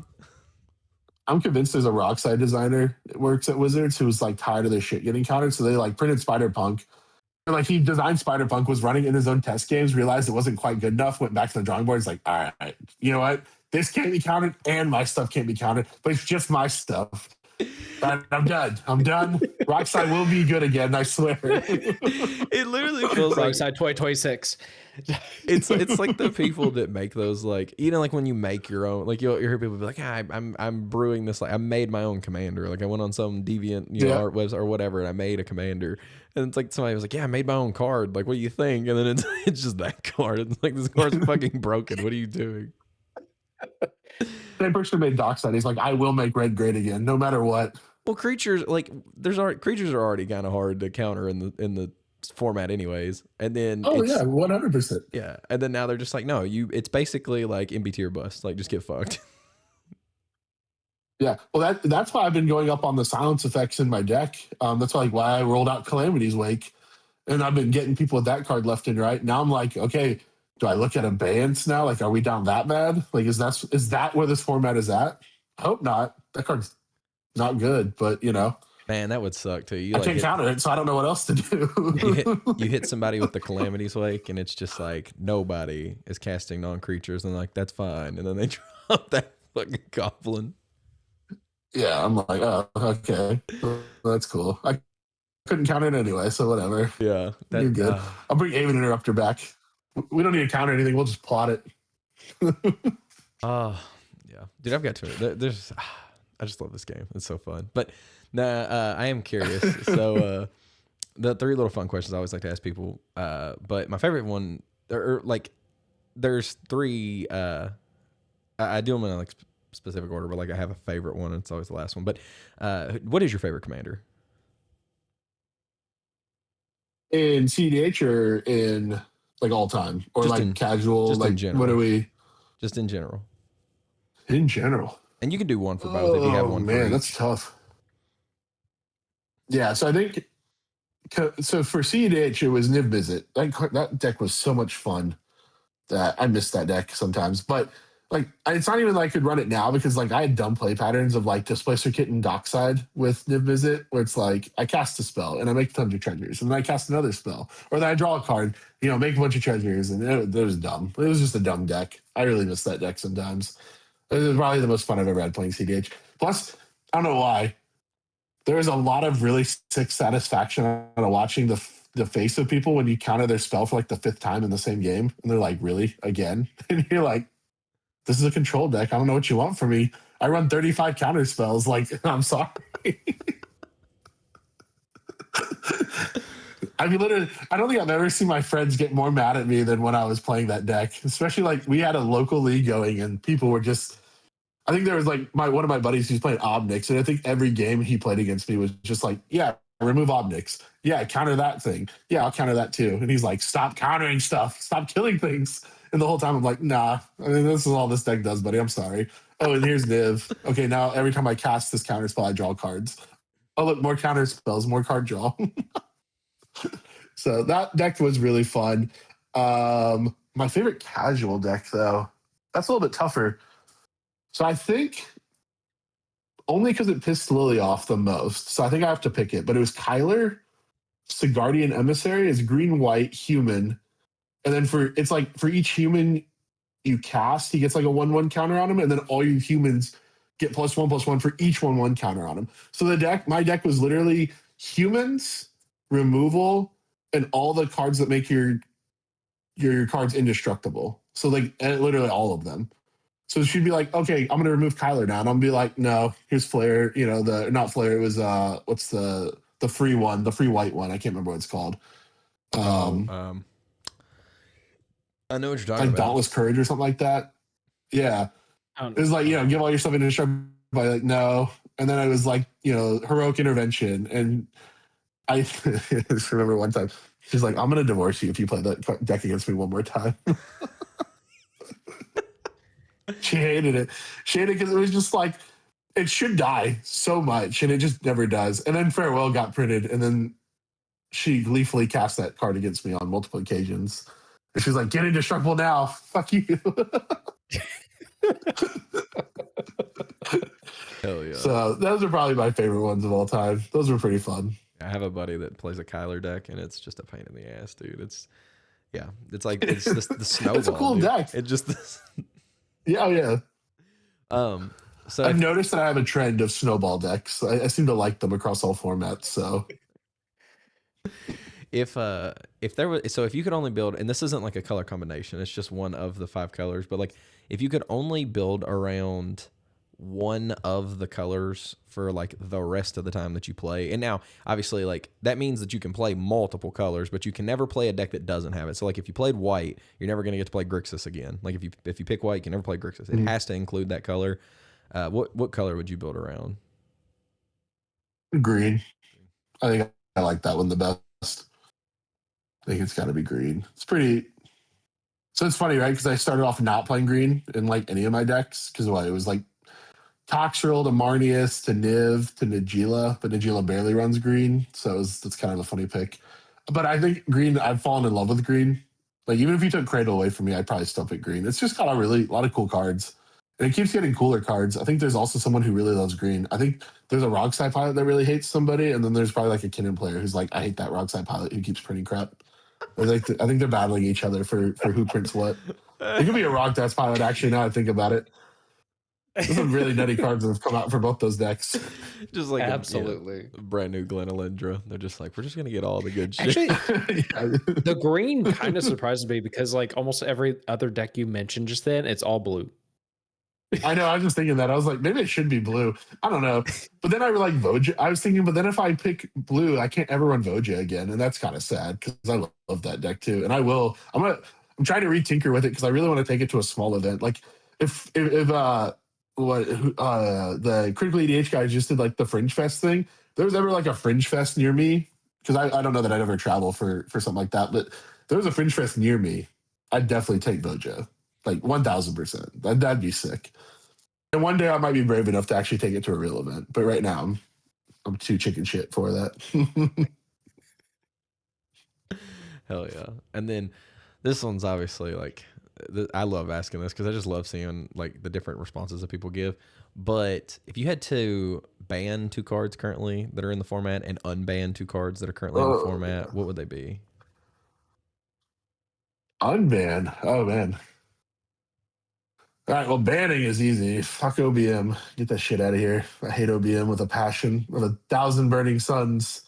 I'm convinced there's a Rockside designer that works at Wizards who's like tired of their shit getting countered. So they like printed Spider-Punk. And like he designed Spider-Punk, was running in his own test games, realized it wasn't quite good enough, went back to the drawing board. He's like, all right, you know what? This can't be counted and my stuff can't be counted, but it's just my stuff. I'm done. Rockside will be good again, I swear. It literally feels like Rockside 2026. It's like the people that make those, like, like when you make your own, like you'll hear people be like, I'm brewing this, like I made my own commander. Like I went on some deviant art website or whatever and I made a commander. And it's like somebody was like, yeah, I made my own card. Like, what do you think? And then it's just that card. It's like this card's fucking broken. What are you doing? Same person made Dockside. He's like, I will make red great again, no matter what. Well, creatures creatures are already kind of hard to counter in the format, anyways. And then 100%. Yeah, and then now they're just like, no, it's basically like MBT or bust. Like, just get fucked. Yeah, well, that's why I've been going up on the silence effects in my deck. That's why I rolled out Calamity's Wake, and I've been getting people with that card left and right. Now I'm like, okay, do I look at abeyance now? Like, are we down that bad? Like, is that where this format is at? I hope not. That card's not good, but man, that would suck too. I can't counter it, so I don't know what else to do. you hit somebody with the Calamity's Wake, and it's just like nobody is casting non-creatures, and like that's fine, and then they drop that fucking goblin. Yeah, I'm like, oh, okay, well, that's cool. I couldn't count it anyway, so whatever. Yeah, you're good. I'll bring Aven Interrupter back. We don't need to counter anything. We'll just plot it. Yeah, dude, I've got to it. I just love this game. It's so fun. But I am curious. So the 3 little fun questions I always like to ask people. But my favorite one, or like, there's 3. I do them in like specific order, but like I have a favorite one, and it's always the last one. But what is your favorite commander? In cEDH or in like all time, or just like casual? Just like in general. What are we? Just in general. In general. And you can do one for both if you have one. Man, that's tough. Yeah, so I think for cEDH it was Niv Mizzet. That deck was so much fun that I miss that deck sometimes. But like it's not even that I could run it now because like I had dumb play patterns of like Displacer Kit and Dockside with Niv Visit, where it's like I cast a spell and I make tons of treasures, and then I cast another spell, or then I draw a card, make a bunch of treasures, and it was dumb. It was just a dumb deck. I really miss that deck sometimes. It was probably the most fun I've ever had playing CDH. Plus, I don't know why. There is a lot of really sick satisfaction out of watching the face of people when you counter their spell for like the 5th time in the same game, and they're like, "Really? Again?" And you're like, "This is a control deck. I don't know what you want from me. I run 35 counter spells. Like, I'm sorry." I mean, literally, I don't think I've ever seen my friends get more mad at me than when I was playing that deck. Especially like we had a local league going, and people were just. I think there was like one of my buddies who's playing Omnix, and I think every game he played against me was just like, "Yeah, remove Omnix. Yeah, counter that thing. Yeah, I'll counter that too." And he's like, "Stop countering stuff. Stop killing things." And the whole time I'm like, "Nah. I mean, this is all this deck does, buddy. I'm sorry." Oh, and here's Niv. Okay, now every time I cast this counter spell, I draw cards. Oh, look, more counter spells, more card draw. So that deck was really fun. My favorite casual deck, though, that's a little bit tougher. So I think only because it pissed Lily off the most. So I think I have to pick it. But it was Kyler, Sigardian Emissary is green, white, human. And then it's like for each human you cast, he gets like a 1/1 counter on him. And then all you humans get +1/+1 for each 1/1 counter on him. So my deck was literally humans, removal, and all the cards that make your cards indestructible. So like literally all of them. So she'd be like, "Okay, I'm gonna remove Kyler now," and I'm gonna be like, "No, here's Flare." The not Flare. It was what's the free one, the free white one. I can't remember what it's called. I know what you're talking Like about. Dauntless Courage or something like that. Yeah, it was like give all your stuff indestructible. Like no, and then I was like Heroic Intervention, and I just remember one time she's like, "I'm gonna divorce you if you play that deck against me one more time." She hated it. She hated it because it was just like it should die so much, and it just never does. And then Farewell got printed, and then she gleefully cast that card against me on multiple occasions. And she's like, "Get indestructible now. Fuck you." Hell yeah. So those are probably my favorite ones of all time. Those were pretty fun. I have a buddy that plays a Kyler deck, and it's just a pain in the ass, dude. It's like it's the snowball. It's a cool dude. deck. It just Yeah. So I've noticed that I have a trend of snowball decks. I seem to like them across all formats. So if there was if you could only build, and this isn't like a color combination, it's just one of the 5 colors, but like if you could only build around one of the colors for like the rest of the time that you play, and now obviously like that means that you can play multiple colors, but you can never play a deck that doesn't have it. So like if you played white, you're never going to get to play Grixis again. Like if you pick white, you can never play Grixis. It has to include that color. What color would you build around? green. I think I like that one the best. I think it's got to be green. It's pretty. So it's funny, right? Because I started off not playing green in like any of my decks because it was like Toxrill to Marnius to Niv to Najila, but Najila barely runs green, so that's kind of a funny pick. But I think green. I've fallen in love with green. Like even if you took Cradle away from me, I'd probably still pick green. It's just got a lot of cool cards, and it keeps getting cooler cards. I think there's also someone who really loves green. I think there's a Rogside pilot that really hates somebody, and then there's probably like a Kinnan player who's like, "I hate that Rogside pilot who keeps printing crap." I think they're battling each other for who prints what. It could be a Rogdats pilot, actually, now I think about it. There's some really nutty cards that have come out for both those decks. Just like absolutely a brand new Glen Elendra. They're just like, we're just gonna get all the good shit. Actually, the green kind of surprises me because like almost every other deck you mentioned just then, it's all blue. I know. I was just thinking that. I was like, maybe it should be blue. I don't know. But then I like Voja. I was thinking, but then if I pick blue, I can't ever run Voja again, and that's kind of sad because I love that deck too. And I will. I'm trying to retinker with it because I really want to take it to a small event. Like if the critical EDH guys just did like the Fringe Fest thing. If there was ever like a Fringe Fest near me, because I don't know that I'd ever travel for something like that. But if there was a Fringe Fest near me, I'd definitely take Voja. Like 1000%. That'd be sick. And one day I might be brave enough to actually take it to a real event. But right now I'm too chicken shit for that. Hell yeah. And then this one's obviously like I love asking this because I just love seeing like the different responses that people give. But if you had to ban 2 cards currently that are in the format and unban 2 cards that are currently in the format, what would they be? Unban. Oh man. All right. Well, banning is easy. Fuck OBM. Get that shit out of here. I hate OBM with a passion of 1,000 burning suns.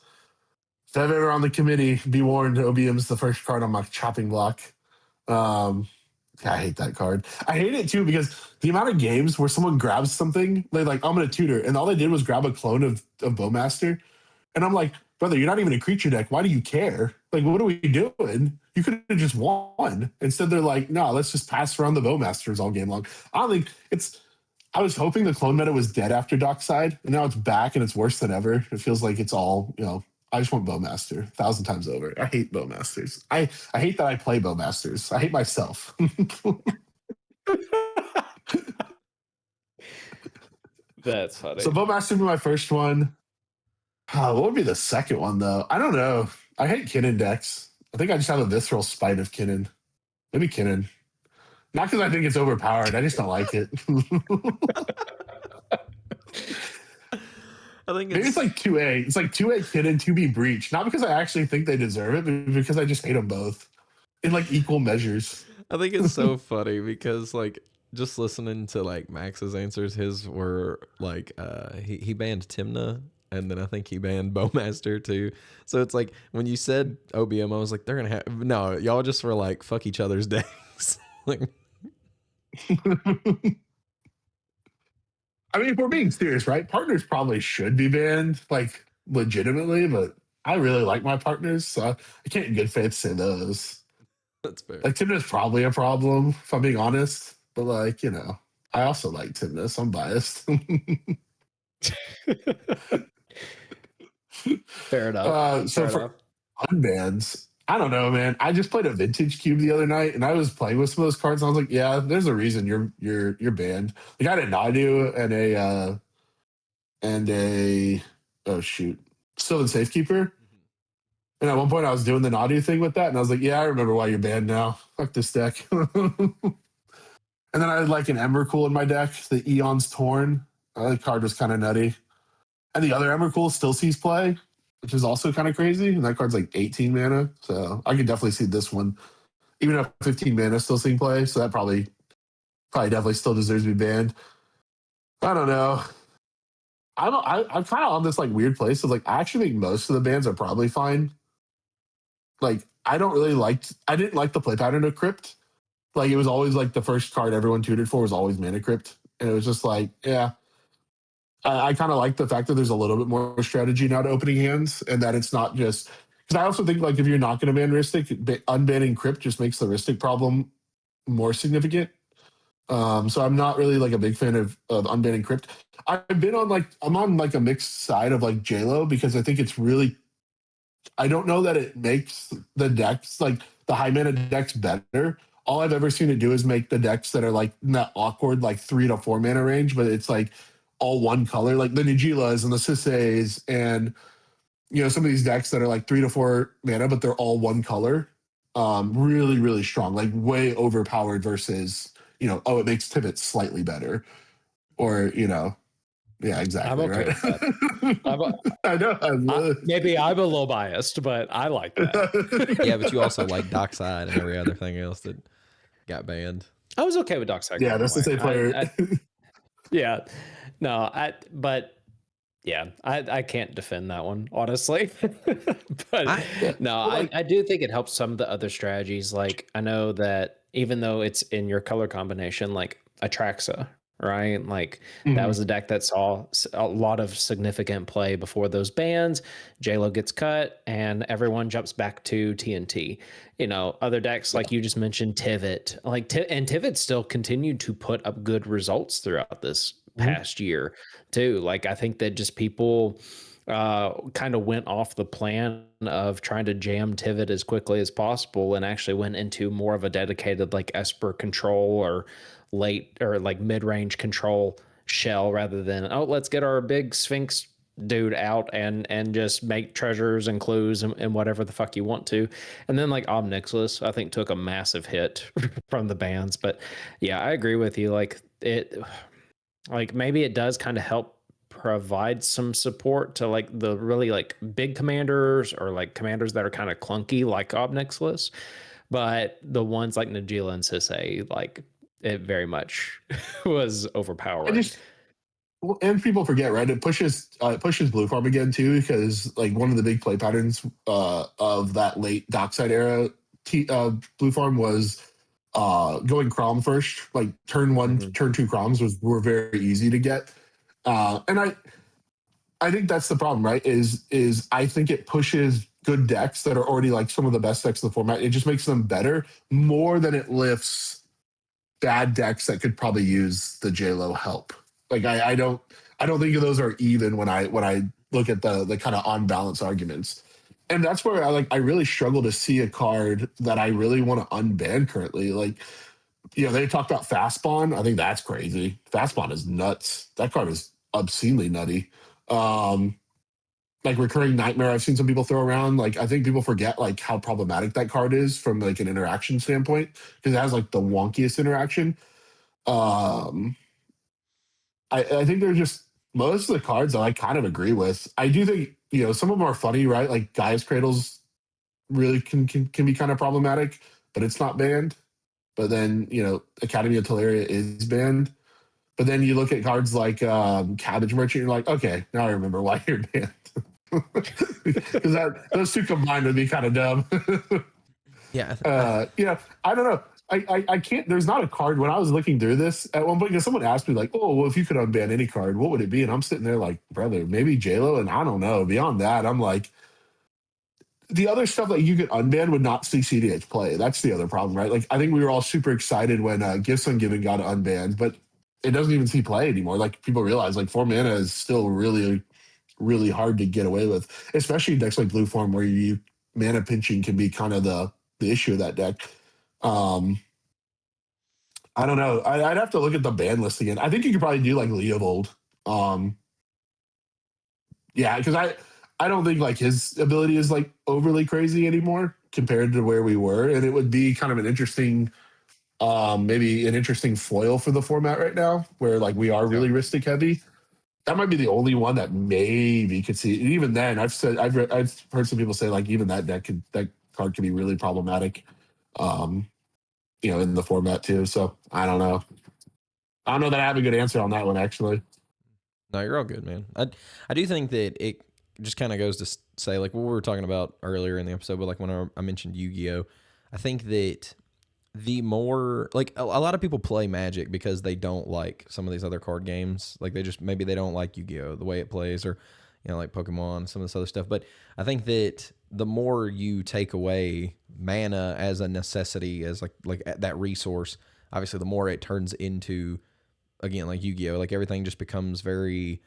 If I'm ever on the committee, be warned. OBM's the first card on my chopping block. Um, I hate that card. I hate it too because the amount of games where someone grabs something, they like, I'm going to tutor, and all they did was grab a clone of Bowmaster. And I'm like, brother, you're not even a creature deck. Why do you care? Like, what are we doing? You could have just won. Instead, they're like, no, let's just pass around the Bowmasters all game long. I don't think it's. I was hoping the clone meta was dead after Dockside, and now it's back and it's worse than ever. It feels like it's all, I just want Bowmaster 1,000 times over. I hate Bowmasters. I hate that I play Bowmasters. I hate myself. That's funny. So Bowmaster would be my first one. What would be the second one, though? I don't know. I hate Kinnan decks. I think I just have a visceral spite of Kinnan. Maybe Kinnan. Not because I think it's overpowered. I just don't like it. I think Maybe it's like 2A. It's like 2A Kinnan, 2B Breach. Not because I actually think they deserve it, but because I just hate them both in like equal measures. I think it's so funny because like just listening to like Max's answers, his were like he banned Tymna, and then I think he banned Bowmaster too. So it's like when you said OBM, I was like, they're gonna have no, y'all just were like fuck each other's decks. Like, I mean, if we're being serious, right? Partners probably should be banned, like legitimately, but I really like my partners, so I can't in good faith say those. that's fair. Like Timna's probably a problem, if I'm being honest. But like, I also like Timna, so I'm biased. Fair enough. So for unbans, I don't know, man. I just played a vintage cube the other night, and I was playing with some of those cards. And I was like, yeah, there's a reason you're banned. Like I had a Nadu and a oh shoot, still in Safekeeper. And at one point, I was doing the Nadu thing with that, and I was like, yeah, I remember why you're banned now. Fuck this deck. And then I had like an Emrakul in my deck, the Eon's Torn. The card was kind of nutty. And the other Emrakul still sees play, which is also kind of crazy. And that card's like 18 mana. So I could definitely see this one, even at 15 mana, still seeing play. So that probably definitely still deserves to be banned. I don't know. I'm kind of on this like weird place of like, I actually think most of the bans are probably fine. Like, I didn't like the play pattern of Crypt. Like, it was always like the first card everyone tutored for was always Mana Crypt. And it was just like, yeah. I kind of like the fact that there's a little bit more strategy now to opening hands and that it's not just because I also think like if you're not going to ban Ristic, unbanning Crypt just makes the Ristic problem more significant. So I'm not really like a big fan of unbanning Crypt. I'm on like a mixed side of like JLo because I think it's really I don't know that it makes the decks like the high mana decks better. All I've ever seen it do is make the decks that are like in that awkward like 3 to 4 mana range, but it's like all one color, like the Nagilas and the Sisseys and some of these decks that are like 3 to 4 mana, but they're all one color. Really, really strong, like way overpowered versus, it makes Tivit slightly better. Or, yeah, exactly. I'm okay right. with that. I know. Maybe I'm a little biased, but I like that. Yeah, but you also like Dockside and every other thing else that got banned. I was okay with Dockside. Yeah, that's the same player. Yeah, no, I can't defend that one honestly. But I do think it helps some of the other strategies. Like I know that even though it's in your color combination, like Atraxa, right? Like that was a deck that saw a lot of significant play before those bans. JLo gets cut and everyone jumps back to TNT. Other decks like you just mentioned, Tivit, and Tivit still continued to put up good results throughout this past year too. Like I think that just people kind of went off the plan of trying to jam Tivit as quickly as possible and actually went into more of a dedicated like Esper control or late or like mid-range control shell rather than let's get our big Sphinx dude out and just make treasures and clues and whatever the fuck you want to. And then like Omnixless, I think took a massive hit from the bans. But yeah, I agree with you. Like like maybe it does kind of help provide some support to like the really like big commanders or like commanders that are kind of clunky like Obnixless, but the ones like Najila and Sisay, like it very much was I overpowering. just and people forget, right? It pushes blue farm again too, because like one of the big play patterns of that late dockside era blue farm was going Crom first. Like turn one, turn two Croms were very easy to get, and I think that's the problem, right? Is I think it pushes good decks that are already like some of the best decks in the format. It just makes them better more than it lifts bad decks that could probably use the JLo help. Like I don't think of those are even when I look at the kind of on balance arguments. And that's where I really struggle to see a card that I really want to unban currently. Like, they talked about fast spawn. I think that's crazy. Fast spawn is nuts. That card is obscenely nutty. Um, like recurring nightmare, I've seen some people throw around. Like, I think people forget like how problematic that card is from like an interaction standpoint, because it has like the wonkiest interaction. Um, I think they're just most of the cards that I kind of agree with. I do think some of them are funny, right? Like Gaia's Cradles really can be kind of problematic, but it's not banned. But then Academy of Teleria is banned. But then you look at cards like Cabbage Merchant, you're like, okay, now I remember why you're banned. Because those two combined would be kind of dumb. Yeah. I don't know. I can't. There's not a card. When I was looking through this at one point, because someone asked me like, "Oh, well, if you could unban any card, what would it be?" And I'm sitting there like, "Brother, maybe JLo." And I don't know. Beyond that, I'm like, the other stuff that you could unban would not see cEDH play. That's the other problem, right? Like, I think we were all super excited when Gifts Ungiven got unbanned, but it doesn't even see play anymore. Like, people realize like 4 mana is still really, really hard to get away with, especially decks like Blue Form where mana pinching can be kind of the issue of that deck. I don't know. I'd have to look at the ban list again. I think you could probably do like Leovold. Yeah, because I don't think like his ability is like overly crazy anymore compared to where we were, and it would be kind of an interesting, maybe an interesting foil for the format right now, where like we are really Rhystic heavy. That might be the only one that maybe could see. And even then, I've heard some people say like even that card can be really problematic. In the format too. So I don't know. I don't know that I have a good answer on that one actually. No, you're all good, man. I do think that it just kind of goes to say like what we were talking about earlier in the episode, but like when I mentioned Yu-Gi-Oh, I think that the more like a lot of people play Magic because they don't like some of these other card games. Like maybe they don't like Yu-Gi-Oh the way it plays, or like Pokemon, some of this other stuff. But I think that the more you take away mana as a necessity, as like that resource, obviously the more it turns into, again, like Yu-Gi-Oh, like everything just becomes very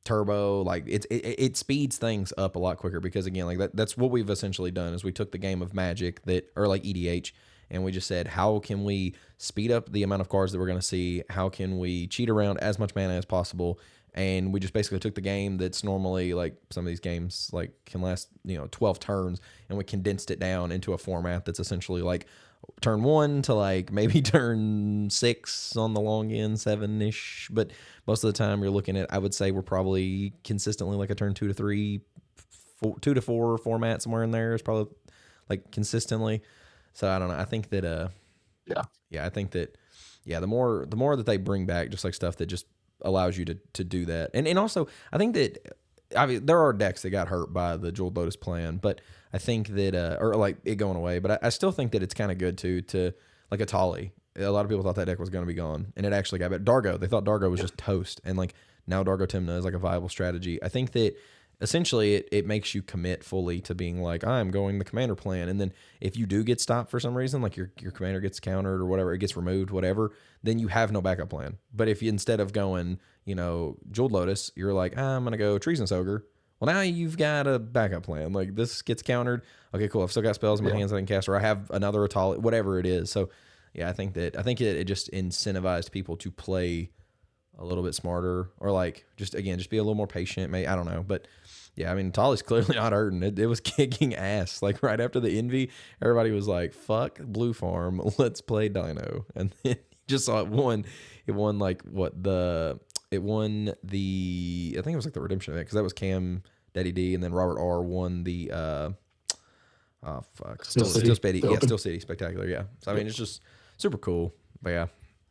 turbo. Like it speeds things up a lot quicker, because again, like that's what we've essentially done is we took the game of Magic or like EDH, and we just said, how can we speed up the amount of cards that we're going to see? How can we cheat around as much mana as possible? And we just basically took the game that's normally like some of these games like can last 12 turns, and we condensed it down into a format that's essentially like turn 1 to like maybe turn 6 on the long end, 7-ish. But most of the time you're looking at, I would say we're probably consistently like a turn 2 to 3, 2 to 4 format, somewhere in there is probably like consistently. So I don't know. I think that I think that the more that they bring back just like stuff that just allows you to do that. And also I think that there are decks that got hurt by the Jeweled Lotus plan, but I think that or like it going away, but I still think that it's kind of good to like Atali. A lot of people thought that deck was going to be gone, and it actually got better. Dargo, they thought Dargo was just toast, and like now Dargo Tymna is like a viable strategy. I think that essentially it makes you commit fully to being like, I'm going the commander plan. And then if you do get stopped for some reason, like your commander gets countered or whatever, it gets removed, whatever, then you have no backup plan. But if you, instead of going, Jeweled Lotus, you're like, I'm going to go Treasonous Ogre. Well, now you've got a backup plan. Like, this gets countered. Okay, cool. I've still got spells in my hands I can cast, or I have another Atali, whatever it is. So yeah, I think it just incentivized people to play a little bit smarter, or like just again just be a little more patient. Maybe I don't know, but yeah, I mean Tolly's clearly not hurting. It was kicking ass. Like right after the envy, everybody was like, "Fuck Blue Farm, let's play Dino," and then you just saw it won. It won like what the it won the I think it was like the redemption event because that was Cam Daddy D, and then Robert R won the oh fuck, Still City, yeah, Still City Spectacular, yeah. So I mean, it's just super cool. But yeah,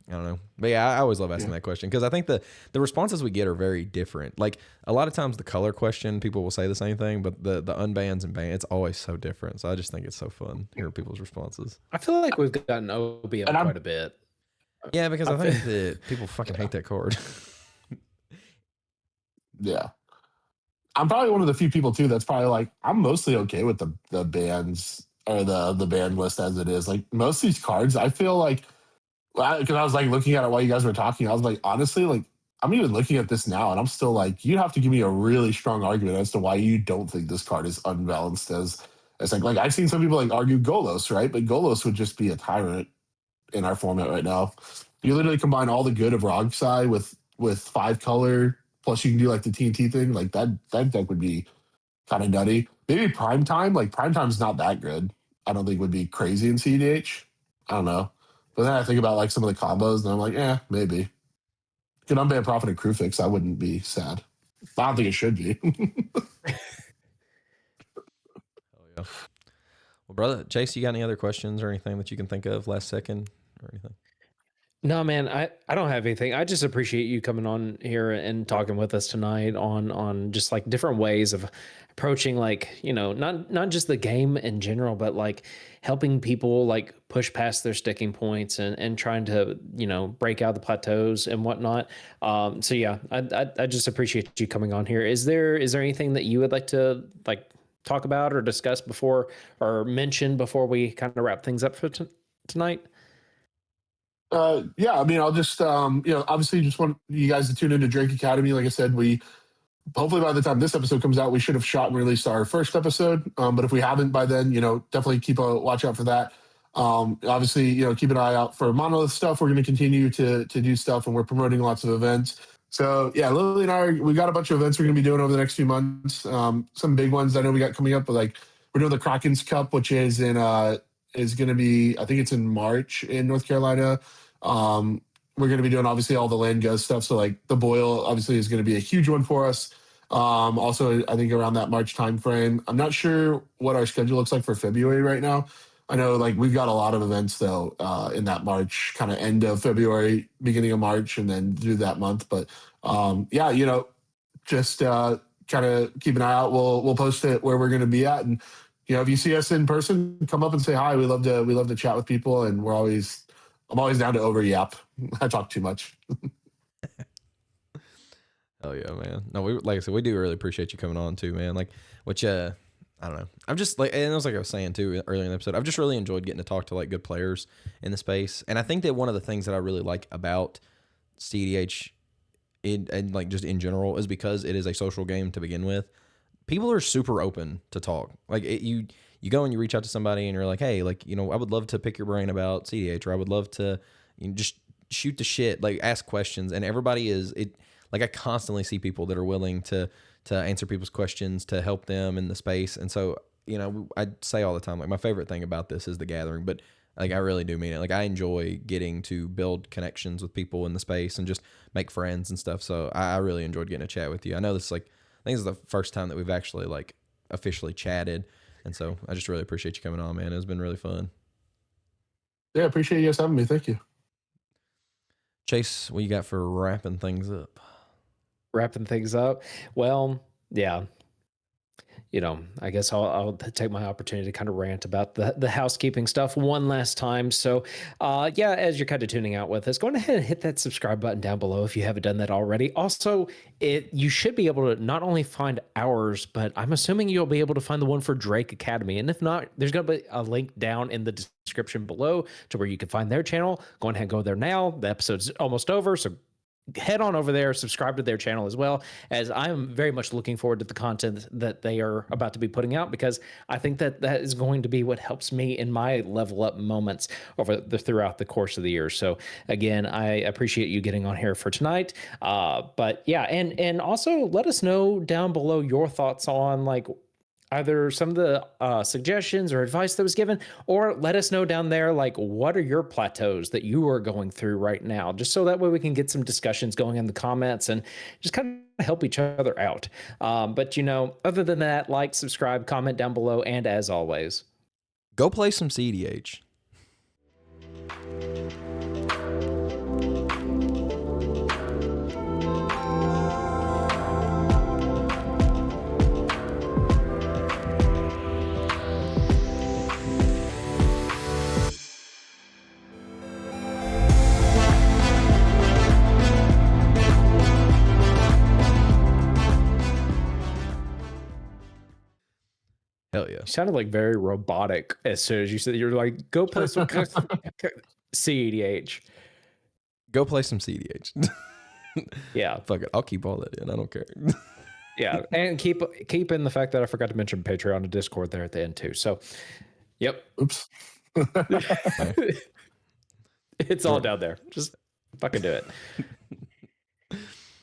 I don't know. But yeah, I always love asking that question because I think the responses we get are very different. Like a lot of times the color question, people will say the same thing, but the unbans and ban, it's always so different. So I just think it's so fun hearing people's responses. I feel like we've gotten OBL quite a bit. Yeah, because I think that people fucking hate that card. Yeah. I'm probably one of the few people too that's probably like, I'm mostly okay with the bans or the ban list as it is. Like most of these cards, I feel like, because I was like looking at it while you guys were talking, I was like, honestly, like I'm even looking at this now and I'm still like, you have to give me a really strong argument as to why you don't think this card is unbalanced as like I've seen some people like argue Golos, right? But Golos would just be a tyrant in our format right now. You literally combine all the good of Rogsai with 5 color, plus you can do like the TNT thing. Like that deck would be kind of nutty. Maybe Prime Time, like Prime Time's not that good. I don't think would be crazy in cEDH. I don't know. But then I think about like some of the combos and I'm like, maybe. Could unban Profit and Crew Fix, I wouldn't be sad. I don't think it should be. Oh yeah. Well, brother Chase, you got any other questions or anything that you can think of last second or anything? No, man, I don't have anything. I just appreciate you coming on here and talking with us tonight on just like different ways of approaching, like, you know, not just the game in general, but like helping people like push past their sticking points and trying to, you know, break out the plateaus and whatnot. So yeah, I just appreciate you coming on here. Is there anything that you would like to like talk about or discuss before or mention before we kind of wrap things up for tonight? Yeah, I mean, I'll just obviously just want you guys to tune into Drake Academy. Like I said, we hopefully by the time this episode comes out, we should have shot and released our first episode. But if we haven't by then, definitely keep a watch out for that. Obviously, keep an eye out for Monolith stuff. We're going to continue to do stuff, and we're promoting lots of events. So yeah, Lily and I, we got a bunch of events we're going to be doing over the next few months. Some big ones I know we got coming up, but like we're doing the Kraken's Cup, which is is going to be, I think it's in March in North Carolina. We're going to be doing obviously all the land go stuff. So like the Boil obviously is going to be a huge one for us. Also, I think around that March timeframe. I'm not sure what our schedule looks like for February right now. I know like we've got a lot of events though in that March, kind of end of February, beginning of March, and then through that month. But yeah, just kind of keep an eye out. We'll post it where we're going to be at, and if you see us in person, come up and say hi. We love to chat with people, and I'm always down to over yap. I talk too much. Oh yeah, man. No, like I said, we do really appreciate you coming on too, man. Like, which I don't know. I'm just like, and it was like I was saying too earlier in the episode. I've just really enjoyed getting to talk to like good players in the space, and I think that one of the things that I really like about cEDH, and like just in general, is because it is a social game to begin with. People are super open to talk. Like you go and you reach out to somebody and you're like, hey, like, I would love to pick your brain about cEDH, or I would love to just shoot the shit, like ask questions. And everybody is like, I constantly see people that are willing to answer people's questions, to help them in the space. And so, I say all the time, like my favorite thing about this is the gathering, but like, I really do mean it. Like I enjoy getting to build connections with people in the space and just make friends and stuff. So I really enjoyed getting a chat with you. I know this is like, I think this is the first time that we've actually like officially chatted. And so I just really appreciate you coming on, man. It's been really fun. Yeah, appreciate you guys having me. Thank you. Chase, what you got for wrapping things up? Wrapping things up. Well, yeah. I guess I'll take my opportunity to kind of rant about the housekeeping stuff one last time. So, yeah, as you're kind of tuning out with us, go ahead and hit that subscribe button down below if you haven't done that already. Also, you should be able to not only find ours, but I'm assuming you'll be able to find the one for Drake Academy. And if not, there's going to be a link down in the description below to where you can find their channel. Go ahead and go there now. The episode's almost over, so head on over there, subscribe to their channel as well, as I'm very much looking forward to the content that they are about to be putting out, because I think that that is going to be what helps me in my level up moments throughout the course of the year. So again, I appreciate you getting on here for tonight. But yeah, and also let us know down below your thoughts on like either some of the suggestions or advice that was given, or let us know down there, like, what are your plateaus that you are going through right now? Just so that way we can get some discussions going in the comments and just kind of help each other out. But, you know, other than that, like, subscribe, comment down below, and as always, go play some cEDH. Hell yeah. you sounded like very robotic as soon as you said, you're like, go play some cEDH. Go play some cEDH. Yeah. Fuck it. I'll keep all that in. I don't care. Yeah. And keep in the fact that I forgot to mention Patreon and Discord there at the end too. So, yep. Oops. It's all down there. Just fucking do it.